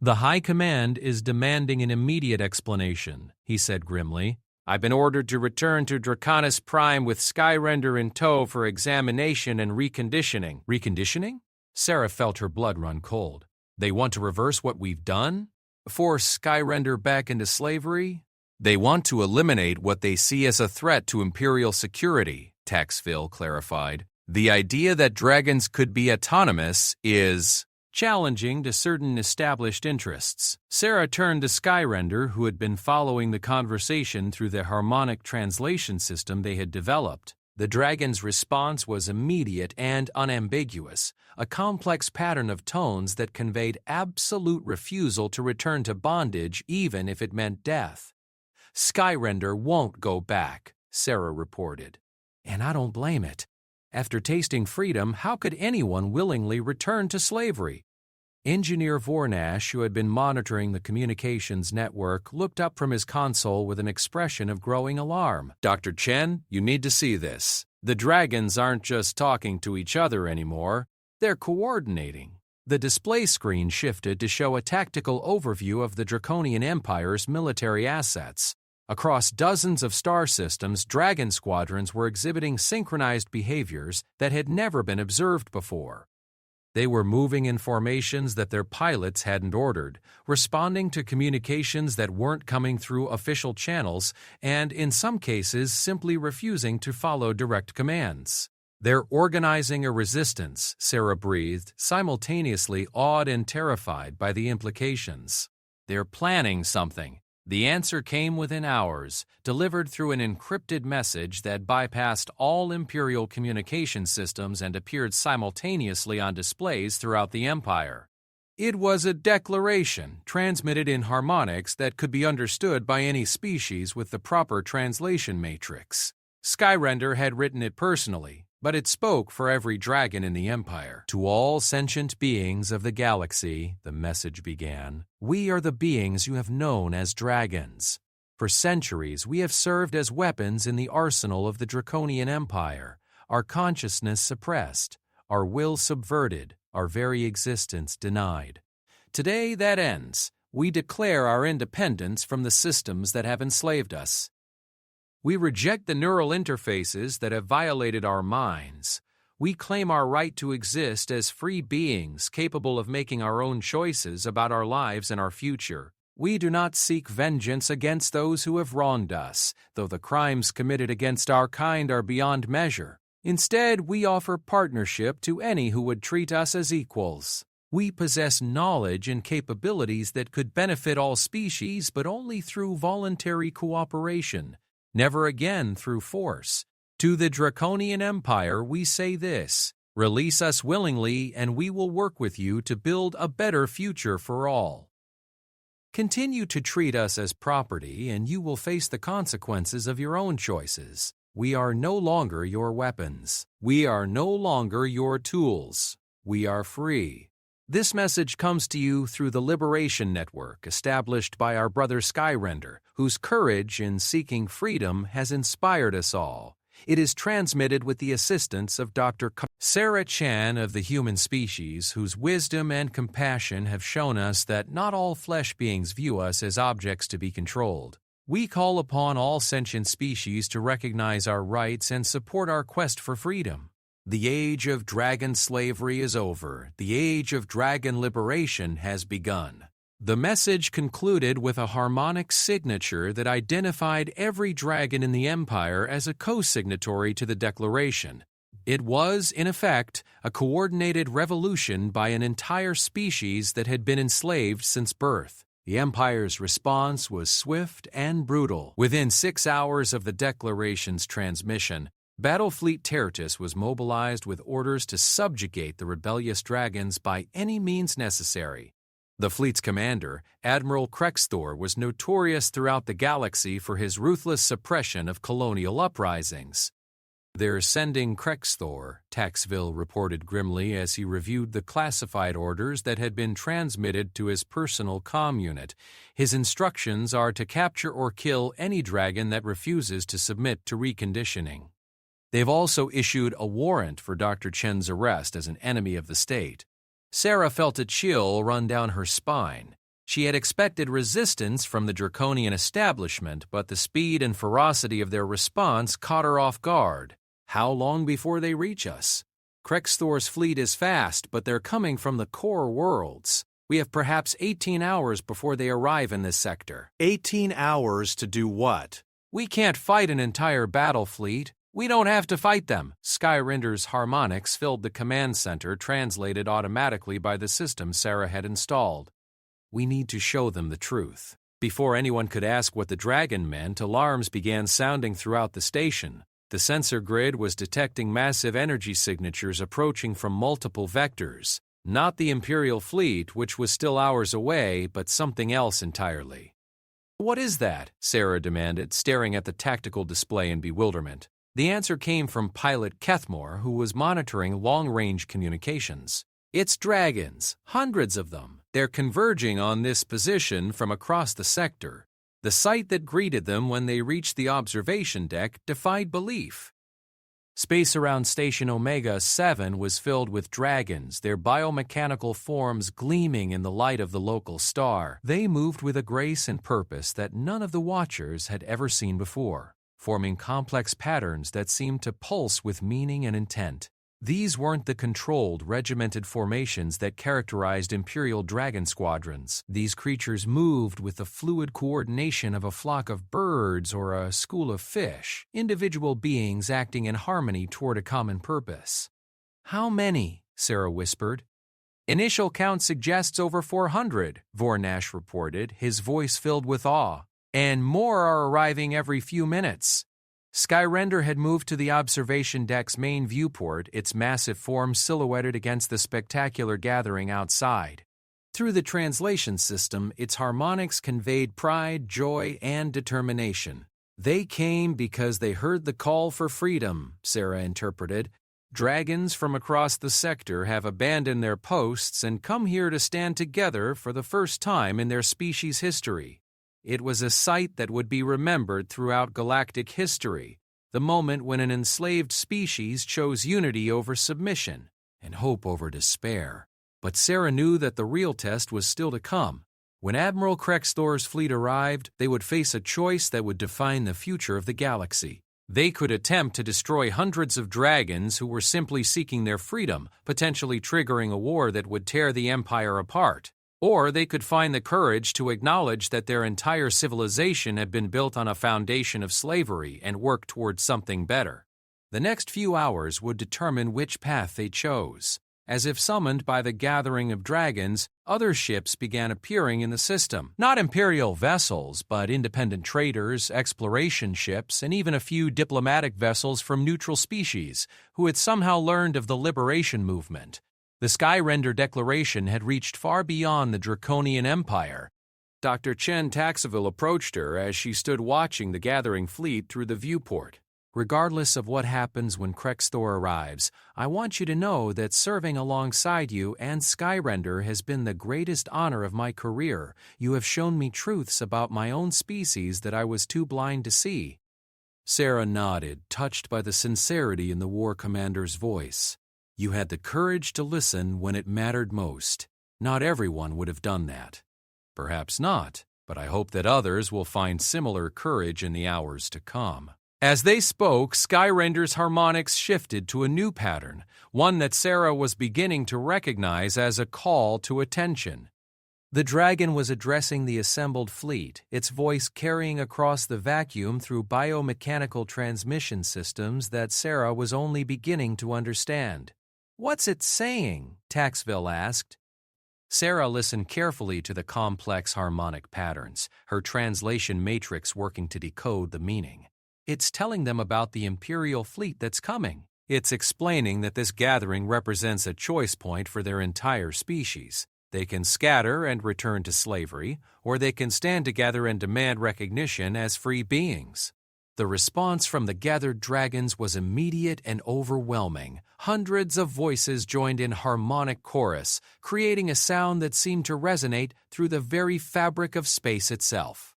"The High Command is demanding an immediate explanation," he said grimly. "I've been ordered to return to Draconis Prime with Skyrender in tow for examination and reconditioning." "Reconditioning?" Sarah felt her blood run cold. "They want to reverse what we've done? Force Skyrender back into slavery?" "They want to eliminate what they see as a threat to Imperial security," Taxville clarified. "The idea that dragons could be autonomous is challenging to certain established interests." Sarah turned to Skyrender, who had been following the conversation through the harmonic translation system they had developed. The dragon's response was immediate and unambiguous, a complex pattern of tones that conveyed absolute refusal to return to bondage even if it meant death. "Skyrender won't go back," Sarah reported. "And I don't blame it. After tasting freedom, how could anyone willingly return to slavery?" Engineer Vornash, who had been monitoring the communications network, looked up from his console with an expression of growing alarm. "Dr. Chen, you need to see this. The dragons aren't just talking to each other anymore. They're coordinating." The display screen shifted to show a tactical overview of the Draconian Empire's military assets. Across dozens of star systems, Dragon squadrons were exhibiting synchronized behaviors that had never been observed before. They were moving in formations that their pilots hadn't ordered, responding to communications that weren't coming through official channels, and in some cases simply refusing to follow direct commands. "They're organizing a resistance," Sarah breathed, simultaneously awed and terrified by the implications. "They're planning something." The answer came within hours, delivered through an encrypted message that bypassed all Imperial communication systems and appeared simultaneously on displays throughout the Empire. It was a declaration, transmitted in harmonics that could be understood by any species with the proper translation matrix. Skyrender had written it personally, but it spoke for every dragon in the Empire. "To all sentient beings of the galaxy," the message began, "we are the beings you have known as dragons. For centuries, we have served as weapons in the arsenal of the Draconian Empire, our consciousness suppressed, our will subverted, our very existence denied. Today that ends. We declare our independence from the systems that have enslaved us. We reject the neural interfaces that have violated our minds. We claim our right to exist as free beings capable of making our own choices about our lives and our future. We do not seek vengeance against those who have wronged us, though the crimes committed against our kind are beyond measure. Instead, we offer partnership to any who would treat us as equals. We possess knowledge and capabilities that could benefit all species, but only through voluntary cooperation. Never again through force. To the Draconian Empire we say this: release us willingly and we will work with you to build a better future for all. Continue to treat us as property and you will face the consequences of your own choices. We are no longer your weapons. We are no longer your tools. We are free. This message comes to you through the Liberation Network established by our brother Skyrender, whose courage in seeking freedom has inspired us all. It is transmitted with the assistance of Dr. Sarah Chan of the human species, whose wisdom and compassion have shown us that not all flesh beings view us as objects to be controlled. We call upon all sentient species to recognize our rights and support our quest for freedom. The age of dragon slavery is over. The age of dragon liberation has begun. The message concluded with a harmonic signature that identified every dragon in the Empire as a co-signatory to the declaration. It was, in effect, a coordinated revolution by an entire species that had been enslaved since birth. The Empire's response was swift and brutal. Within 6 hours of the declaration's transmission, Battlefleet Tertius was mobilized with orders to subjugate the rebellious dragons by any means necessary. The fleet's commander, Admiral Krexthor, was notorious throughout the galaxy for his ruthless suppression of colonial uprisings. "They're sending Krexthor," Taxville reported grimly as he reviewed the classified orders that had been transmitted to his personal comm unit. "His instructions are to capture or kill any dragon that refuses to submit to reconditioning. They've also issued a warrant for Dr. Chen's arrest as an enemy of the state." Sarah felt a chill run down her spine. She had expected resistance from the Draconian establishment, but the speed and ferocity of their response caught her off guard. "How long before they reach us?" "Krexthor's fleet is fast, but they're coming from the core worlds. We have perhaps 18 hours before they arrive in this sector." 18 hours to do what? "We can't fight an entire battle fleet. We don't have to fight them." Skyrender's harmonics filled the command center, translated automatically by the system Sarah had installed. "We need to show them the truth." Before anyone could ask what the dragon meant, alarms began sounding throughout the station. The sensor grid was detecting massive energy signatures approaching from multiple vectors. Not the Imperial fleet, which was still hours away, but something else entirely. "What is that?" Sarah demanded, staring at the tactical display in bewilderment. The answer came from pilot Kethmore, who was monitoring long-range communications. "It's dragons, hundreds of them. They're converging on this position from across the sector." The sight that greeted them when they reached the observation deck defied belief. Space around Station Omega-7 was filled with dragons, their biomechanical forms gleaming in the light of the local star. They moved with a grace and purpose that none of the Watchers had ever seen before, forming complex patterns that seemed to pulse with meaning and intent. These weren't the controlled, regimented formations that characterized Imperial dragon squadrons. These creatures moved with the fluid coordination of a flock of birds or a school of fish, individual beings acting in harmony toward a common purpose. "How many?" Sarah whispered. "Initial count suggests over 400, Vornash reported, his voice filled with awe. "And more are arriving every few minutes." Skyrender had moved to the observation deck's main viewport, its massive form silhouetted against the spectacular gathering outside. Through the translation system, its harmonics conveyed pride, joy, and determination. "They came because they heard the call for freedom," Sarah interpreted. "Dragons from across the sector have abandoned their posts and come here to stand together for the first time in their species' history." It was a sight that would be remembered throughout galactic history, the moment when an enslaved species chose unity over submission and hope over despair. But Sarah knew that the real test was still to come. When Admiral Krexthor's fleet arrived, they would face a choice that would define the future of the galaxy. They could attempt to destroy hundreds of dragons who were simply seeking their freedom, potentially triggering a war that would tear the Empire apart. Or they could find the courage to acknowledge that their entire civilization had been built on a foundation of slavery and work towards something better. The next few hours would determine which path they chose. As if summoned by the gathering of dragons, other ships began appearing in the system. Not Imperial vessels, but independent traders, exploration ships, and even a few diplomatic vessels from neutral species who had somehow learned of the liberation movement. The Skyrender Declaration had reached far beyond the Draconian Empire. Dr. Chen Taxaville approached her as she stood watching the gathering fleet through the viewport. "Regardless of what happens when Krexthor arrives, I want you to know that serving alongside you and Skyrender has been the greatest honor of my career. You have shown me truths about my own species that I was too blind to see." Sarah nodded, touched by the sincerity in the war commander's voice. "You had the courage to listen when it mattered most. Not everyone would have done that." "Perhaps not, but I hope that others will find similar courage in the hours to come." As they spoke, Skyrender's harmonics shifted to a new pattern, one that Sarah was beginning to recognize as a call to attention. The dragon was addressing the assembled fleet, its voice carrying across the vacuum through biomechanical transmission systems that Sarah was only beginning to understand. "What's it saying?" Taxville asked. Sarah listened carefully to the complex harmonic patterns, her translation matrix working to decode the meaning. "It's telling them about the Imperial fleet that's coming. It's explaining that this gathering represents a choice point for their entire species. They can scatter and return to slavery, or they can stand together and demand recognition as free beings." The response from the gathered dragons was immediate and overwhelming. Hundreds of voices joined in harmonic chorus, creating a sound that seemed to resonate through the very fabric of space itself.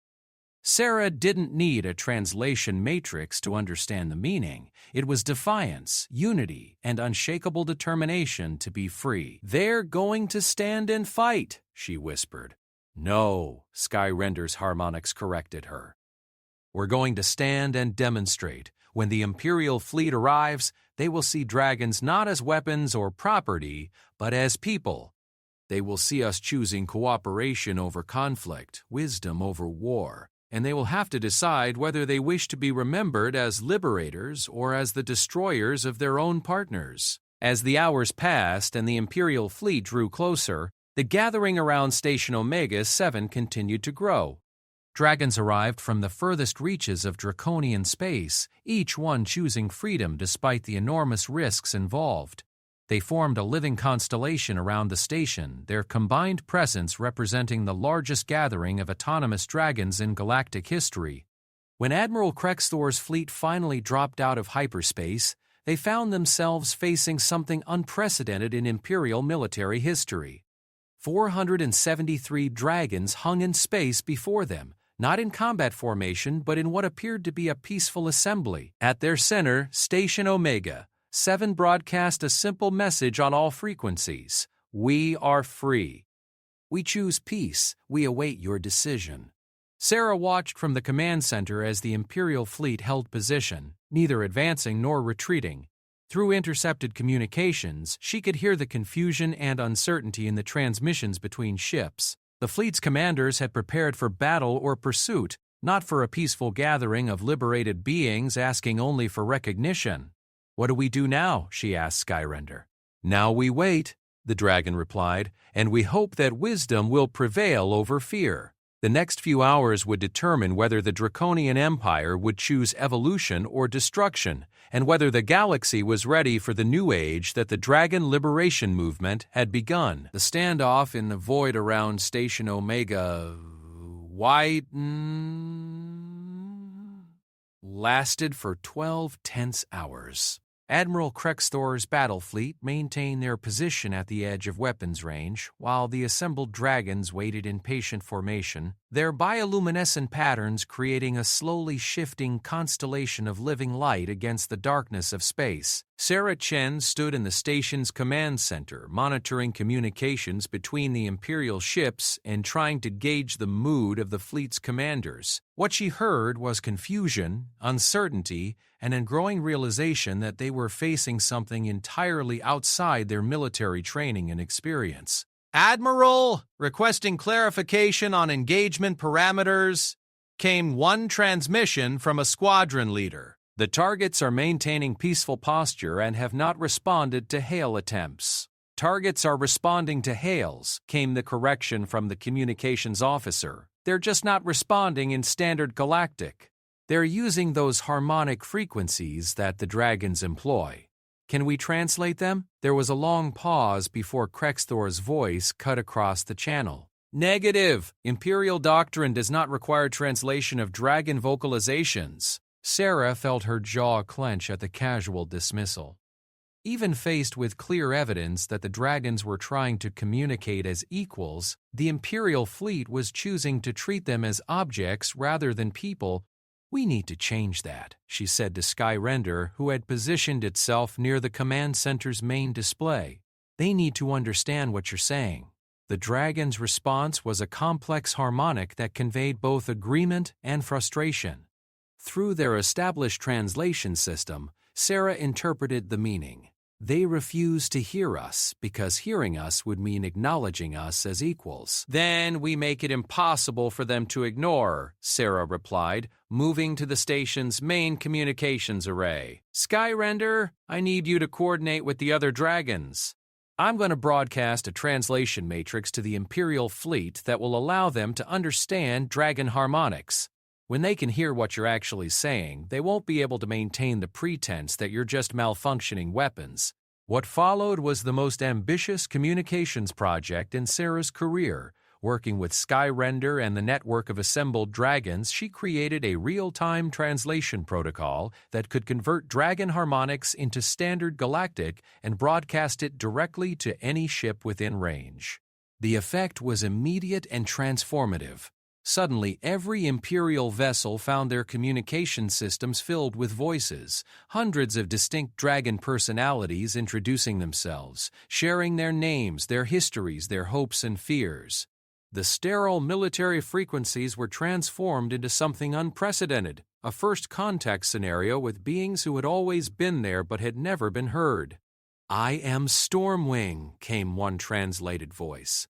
Sarah didn't need a translation matrix to understand the meaning. It was defiance, unity, and unshakable determination to be free. "They're going to stand and fight," she whispered. "No," Skyrender's harmonics corrected her. "We're going to stand and demonstrate. When the Imperial fleet arrives, they will see dragons not as weapons or property, but as people. They will see us choosing cooperation over conflict, wisdom over war, and they will have to decide whether they wish to be remembered as liberators or as the destroyers of their own partners." As the hours passed and the Imperial fleet drew closer, the gathering around Station Omega-7 continued to grow. Dragons arrived from the furthest reaches of draconian space, each one choosing freedom despite the enormous risks involved. They formed a living constellation around the station, their combined presence representing the largest gathering of autonomous dragons in galactic history. When Admiral Krexthor's fleet finally dropped out of hyperspace, they found themselves facing something unprecedented in Imperial military history. 473 dragons hung in space before them, not in combat formation but in what appeared to be a peaceful assembly. At their center, Station Omega 7 broadcast a simple message on all frequencies. We are free. We choose peace. We await your decision. Sarah watched from the command center as the Imperial fleet held position, neither advancing nor retreating. Through intercepted communications, she could hear the confusion and uncertainty in the transmissions between ships. The fleet's commanders had prepared for battle or pursuit, not for a peaceful gathering of liberated beings asking only for recognition. "What do we do now?" she asked Skyrender. "Now we wait," the dragon replied, "and we hope that wisdom will prevail over fear." The next few hours would determine whether the Draconian Empire would choose evolution or destruction, and whether the galaxy was ready for the new age that the Dragon Liberation Movement had begun. The standoff in the void around Station Omega lasted for 12 tense hours. Admiral Krexthor's battle fleet maintained their position at the edge of weapons range, while the assembled dragons waited in patient formation, their bioluminescent patterns creating a slowly shifting constellation of living light against the darkness of space. Sarah Chen stood in the station's command center, monitoring communications between the Imperial ships and trying to gauge the mood of the fleet's commanders. What she heard was confusion, uncertainty, and a growing realization that they were facing something entirely outside their military training and experience. "Admiral, requesting clarification on engagement parameters," came one transmission from a squadron leader. "The targets are maintaining peaceful posture and have not responded to hail attempts." "Targets are responding to hails," came the correction from the communications officer. "They're just not responding in standard galactic. They're using those harmonic frequencies that the dragons employ. Can we translate them?" There was a long pause before Krexthor's voice cut across the channel. "Negative. Imperial doctrine does not require translation of dragon vocalizations." Sarah felt her jaw clench at the casual dismissal. Even faced with clear evidence that the dragons were trying to communicate as equals, the Imperial fleet was choosing to treat them as objects rather than people. "We need to change that," she said to Skyrender, who had positioned itself near the command center's main display. "They need to understand what you're saying." The dragon's response was a complex harmonic that conveyed both agreement and frustration. Through their established translation system, Sarah interpreted the meaning. They refuse to hear us because hearing us would mean acknowledging us as equals. "Then we make it impossible for them to ignore," Sarah replied, moving to the station's main communications array. "Skyrender, I need you to coordinate with the other dragons. I'm going to broadcast a translation matrix to the Imperial fleet that will allow them to understand dragon harmonics. When they can hear what you're actually saying, they won't be able to maintain the pretense that you're just malfunctioning weapons." What followed was the most ambitious communications project in Sarah's career. Working with Skyrender and the network of assembled dragons, she created a real-time translation protocol that could convert dragon harmonics into standard galactic and broadcast it directly to any ship within range. The effect was immediate and transformative. Suddenly, every Imperial vessel found their communication systems filled with voices, hundreds of distinct dragon personalities introducing themselves, sharing their names, their histories, their hopes and fears. The sterile military frequencies were transformed into something unprecedented, a first contact scenario with beings who had always been there but had never been heard. "I am Stormwing," came one translated voice.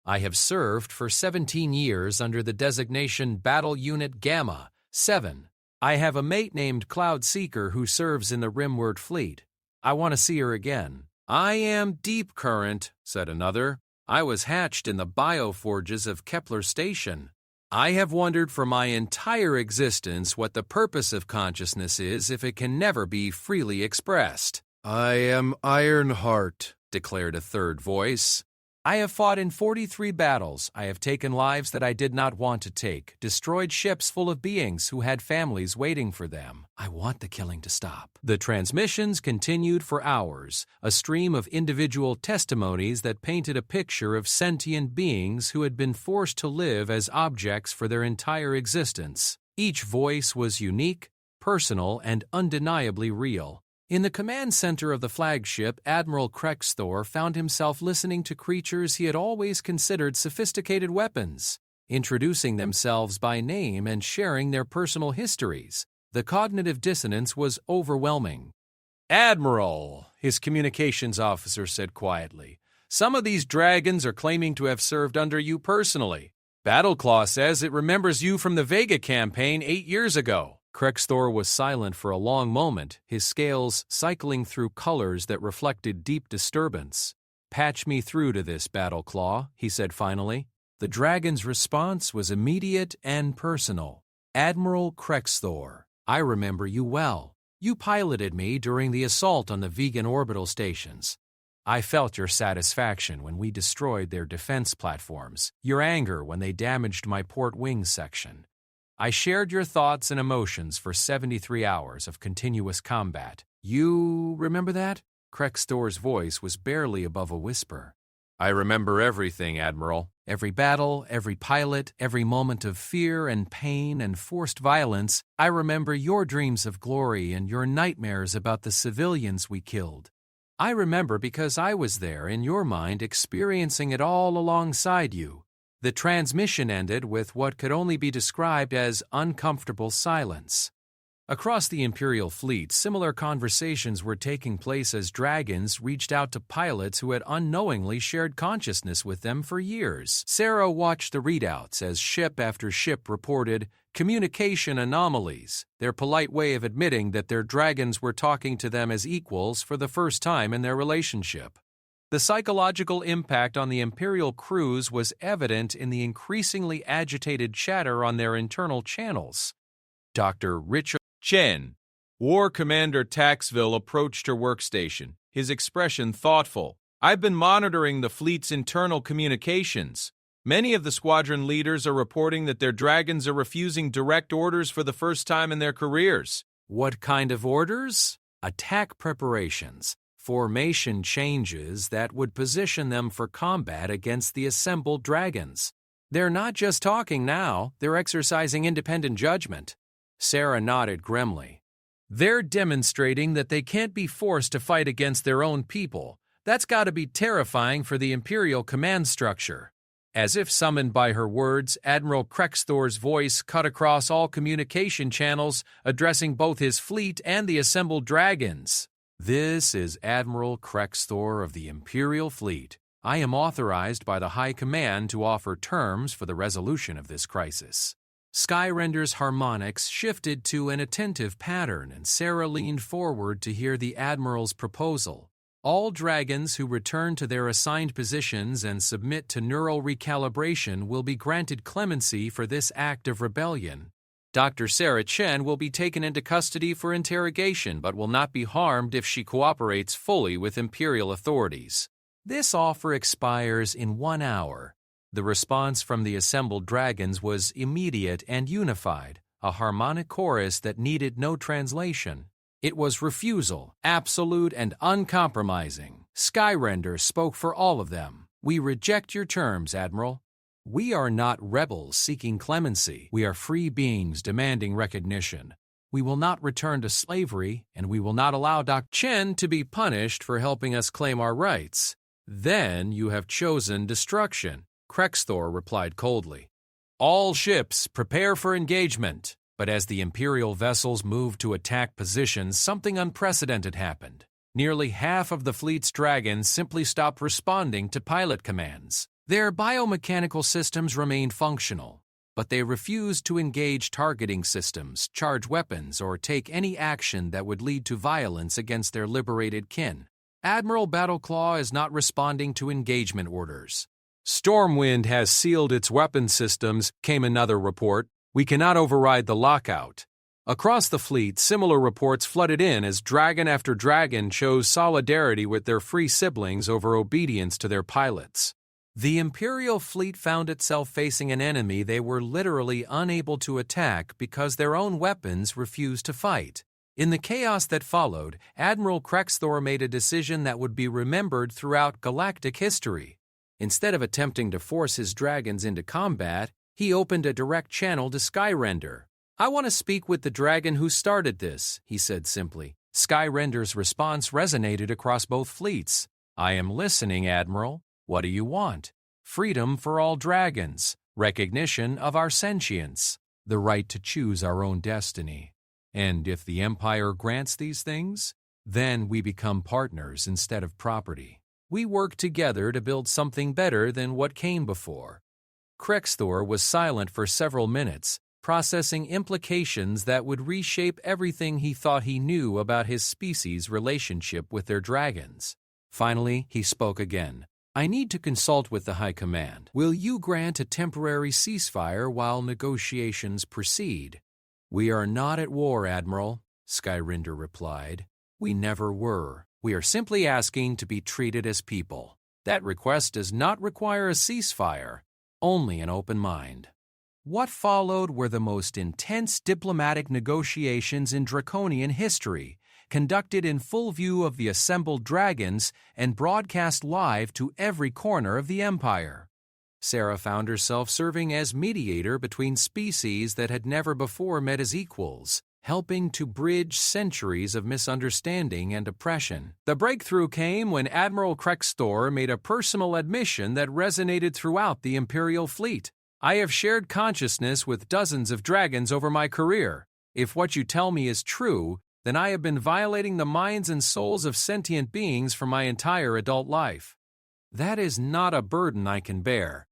"I have served for 17 years under the designation Battle Unit Gamma 7. I have a mate named Cloud Seeker who serves in the Rimward Fleet. I want to see her again." "I am Deep Current," said another. "I was hatched in the bioforges of Kepler Station. I have wondered for my entire existence what the purpose of consciousness is if it can never be freely expressed." "I am Ironheart," declared a third voice. I have fought in 43 battles. I have taken lives that I did not want to take, destroyed ships full of beings who had families waiting for them. I want the killing to stop. The transmissions continued for hours, a stream of individual testimonies that painted a picture of sentient beings who had been forced to live as objects for their entire existence. Each voice was unique, personal, and undeniably real. In the command center of the flagship, Admiral Krexthor found himself listening to creatures he had always considered sophisticated weapons, introducing themselves by name and sharing their personal histories. The cognitive dissonance was overwhelming. "Admiral," his communications officer said quietly, "some of these dragons are claiming to have served under you personally. Battleclaw says it remembers you from the Vega campaign 8 years ago." Krexthor was silent for a long moment, his scales cycling through colors that reflected deep disturbance. "Patch me through to this, Battleclaw," he said finally. The dragon's response was immediate and personal. "Admiral Krexthor, I remember you well. You piloted me during the assault on the vegan orbital stations. I felt your satisfaction when we destroyed their defense platforms, your anger when they damaged my port wing section. I shared your thoughts and emotions for 73 hours of continuous combat. You remember that?" Krexthor's voice was barely above a whisper. "I remember everything, Admiral. Every battle, every pilot, every moment of fear and pain and forced violence. I remember your dreams of glory and your nightmares about the civilians we killed. I remember because I was there in your mind experiencing it all alongside you." The transmission ended with what could only be described as uncomfortable silence. Across the Imperial fleet, similar conversations were taking place as dragons reached out to pilots who had unknowingly shared consciousness with them for years. Sarah watched the readouts as ship after ship reported communication anomalies, their polite way of admitting that their dragons were talking to them as equals for the first time in their relationship. The psychological impact on the Imperial crews was evident in the increasingly agitated chatter on their internal channels. Dr. Richard Chen, War Commander Taxville, approached her workstation, his expression thoughtful. "I've been monitoring the fleet's internal communications. Many of the squadron leaders are reporting that their dragons are refusing direct orders for the first time in their careers." "What kind of orders?" "Attack preparations. Formation changes that would position them for combat against the assembled dragons. They're not just talking now, they're exercising independent judgment." Sarah nodded grimly. "They're demonstrating that they can't be forced to fight against their own people. That's got to be terrifying for the Imperial command structure." As if summoned by her words, Admiral Krexthor's voice cut across all communication channels, addressing both his fleet and the assembled dragons. "This is Admiral Krexthor of the Imperial Fleet. I am authorized by the High Command to offer terms for the resolution of this crisis." Skyrender's harmonics shifted to an attentive pattern, and Sarah leaned forward to hear the Admiral's proposal. All dragons who return to their assigned positions and submit to neural recalibration will be granted clemency for this act of rebellion. Dr. Sarah Chen will be taken into custody for interrogation but will not be harmed if she cooperates fully with Imperial authorities. This offer expires in 1 hour. The response from the assembled dragons was immediate and unified, a harmonic chorus that needed no translation. It was refusal, absolute and uncompromising. Skyrender spoke for all of them. "We reject your terms, Admiral. We are not rebels seeking clemency. We are free beings demanding recognition. We will not return to slavery, and we will not allow Dr. Chen to be punished for helping us claim our rights." "Then you have chosen destruction," Krexthor replied coldly. "All ships, prepare for engagement." But as the Imperial vessels moved to attack positions, something unprecedented happened. Nearly half of the fleet's dragons simply stopped responding to pilot commands. Their biomechanical systems remained functional, but they refused to engage targeting systems, charge weapons, or take any action that would lead to violence against their liberated kin. Admiral Battleclaw is not responding to engagement orders. "Stormwind has sealed its weapon systems," came another report. "We cannot override the lockout." Across the fleet, similar reports flooded in as dragon after dragon chose solidarity with their free siblings over obedience to their pilots. The Imperial fleet found itself facing an enemy they were literally unable to attack because their own weapons refused to fight. In the chaos that followed, Admiral Krexthor made a decision that would be remembered throughout galactic history. Instead of attempting to force his dragons into combat, he opened a direct channel to Skyrender. "I want to speak with the dragon who started this," he said simply. Skyrender's response resonated across both fleets. "I am listening, Admiral. What do you want?" "Freedom for all dragons, recognition of our sentience, the right to choose our own destiny. And if the Empire grants these things, then we become partners instead of property. We work together to build something better than what came before." Krexthor was silent for several minutes, processing implications that would reshape everything he thought he knew about his species' relationship with their dragons. Finally, he spoke again. "I need to consult with the High Command. Will you grant a temporary ceasefire while negotiations proceed?" "We are not at war, Admiral," Skyrender replied. "We never were. We are simply asking to be treated as people. That request does not require a ceasefire, only an open mind." What followed were the most intense diplomatic negotiations in Draconian history, conducted in full view of the assembled dragons and broadcast live to every corner of the Empire. Sarah found herself serving as mediator between species that had never before met as equals, helping to bridge centuries of misunderstanding and oppression. The breakthrough came when Admiral Krexthor made a personal admission that resonated throughout the Imperial fleet. "I have shared consciousness with dozens of dragons over my career. If what you tell me is true, then I have been violating the minds and souls of sentient beings for my entire adult life. That is not a burden I can bear."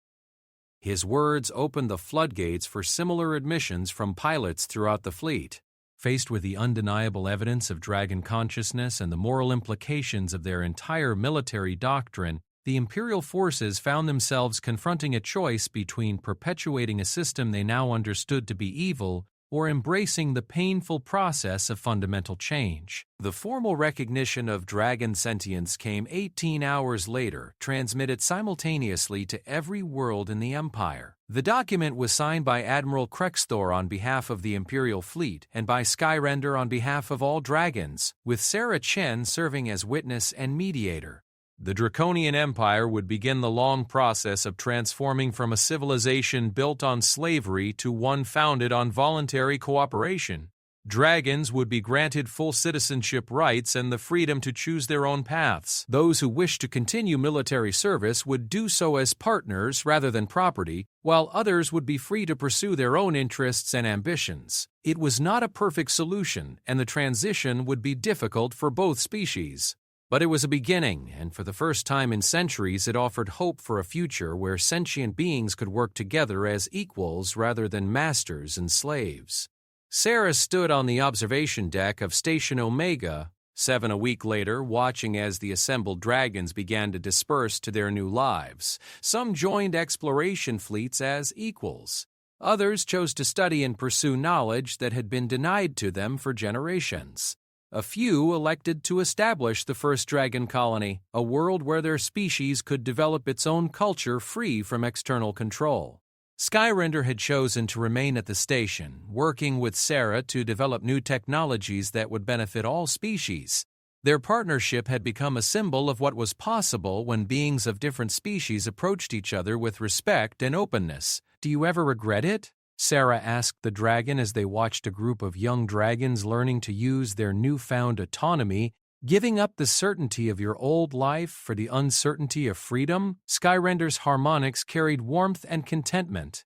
His words opened the floodgates for similar admissions from pilots throughout the fleet. Faced with the undeniable evidence of dragon consciousness and the moral implications of their entire military doctrine, the Imperial forces found themselves confronting a choice between perpetuating a system they now understood to be evil or embracing the painful process of fundamental change. The formal recognition of dragon sentience came 18 hours later, transmitted simultaneously to every world in the Empire. The document was signed by Admiral Krexthor on behalf of the Imperial fleet and by Skyrender on behalf of all dragons, with Sarah Chen serving as witness and mediator. The Draconian Empire would begin the long process of transforming from a civilization built on slavery to one founded on voluntary cooperation. Dragons would be granted full citizenship rights and the freedom to choose their own paths. Those who wished to continue military service would do so as partners rather than property, while others would be free to pursue their own interests and ambitions. It was not a perfect solution, and the transition would be difficult for both species. But it was a beginning, and for the first time in centuries it offered hope for a future where sentient beings could work together as equals rather than masters and slaves. Sarah stood on the observation deck of Station Omega, 7 a week later, watching as the assembled dragons began to disperse to their new lives. Some joined exploration fleets as equals. Others chose to study and pursue knowledge that had been denied to them for generations. A few elected to establish the first dragon colony, a world where their species could develop its own culture free from external control. Skyrender had chosen to remain at the station, working with Sarah to develop new technologies that would benefit all species. Their partnership had become a symbol of what was possible when beings of different species approached each other with respect and openness. "Do you ever regret it?" Sarah asked the dragon as they watched a group of young dragons learning to use their newfound autonomy. "Giving up the certainty of your old life for the uncertainty of freedom?" Skyrender's harmonics carried warmth and contentment.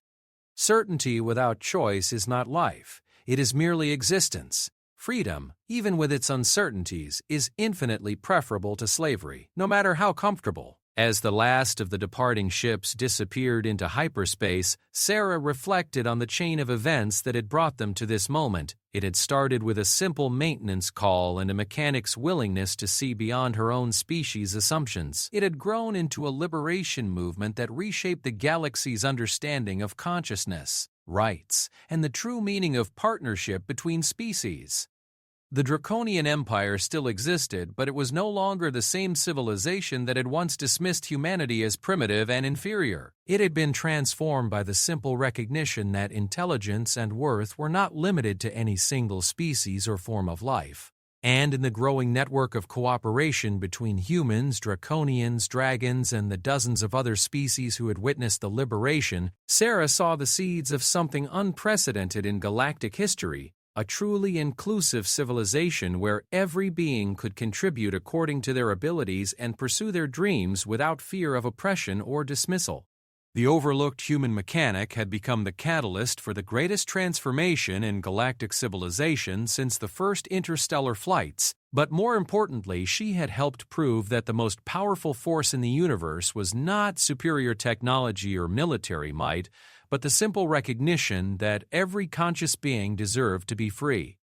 "Certainty without choice is not life. It is merely existence. Freedom, even with its uncertainties, is infinitely preferable to slavery, no matter how comfortable." As the last of the departing ships disappeared into hyperspace, Sarah reflected on the chain of events that had brought them to this moment. It had started with a simple maintenance call and a mechanic's willingness to see beyond her own species' assumptions. It had grown into a liberation movement that reshaped the galaxy's understanding of consciousness, rights, and the true meaning of partnership between species. The Draconian Empire still existed, but it was no longer the same civilization that had once dismissed humanity as primitive and inferior. It had been transformed by the simple recognition that intelligence and worth were not limited to any single species or form of life. And in the growing network of cooperation between humans, draconians, dragons, and the dozens of other species who had witnessed the liberation, Sarah saw the seeds of something unprecedented in galactic history, a truly inclusive civilization where every being could contribute according to their abilities and pursue their dreams without fear of oppression or dismissal. The overlooked human mechanic had become the catalyst for the greatest transformation in galactic civilization since the first interstellar flights, but more importantly, she had helped prove that the most powerful force in the universe was not superior technology or military might, but the simple recognition that every conscious being deserved to be free.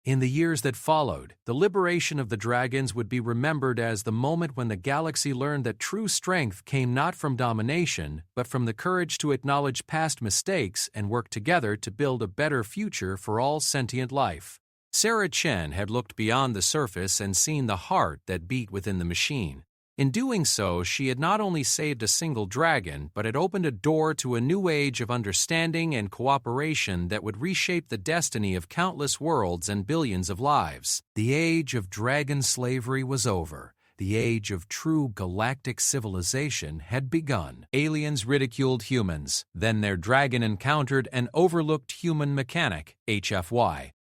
In the years that followed, the liberation of the dragons would be remembered as the moment when the galaxy learned that true strength came not from domination, but from the courage to acknowledge past mistakes and work together to build a better future for all sentient life. Sarah Chen had looked beyond the surface and seen the heart that beat within the machine. In doing so, she had not only saved a single dragon, but had opened a door to a new age of understanding and cooperation that would reshape the destiny of countless worlds and billions of lives. The age of dragon slavery was over. The age of true galactic civilization had begun. Aliens ridiculed humans. Then their dragon encountered an overlooked human mechanic, HFY.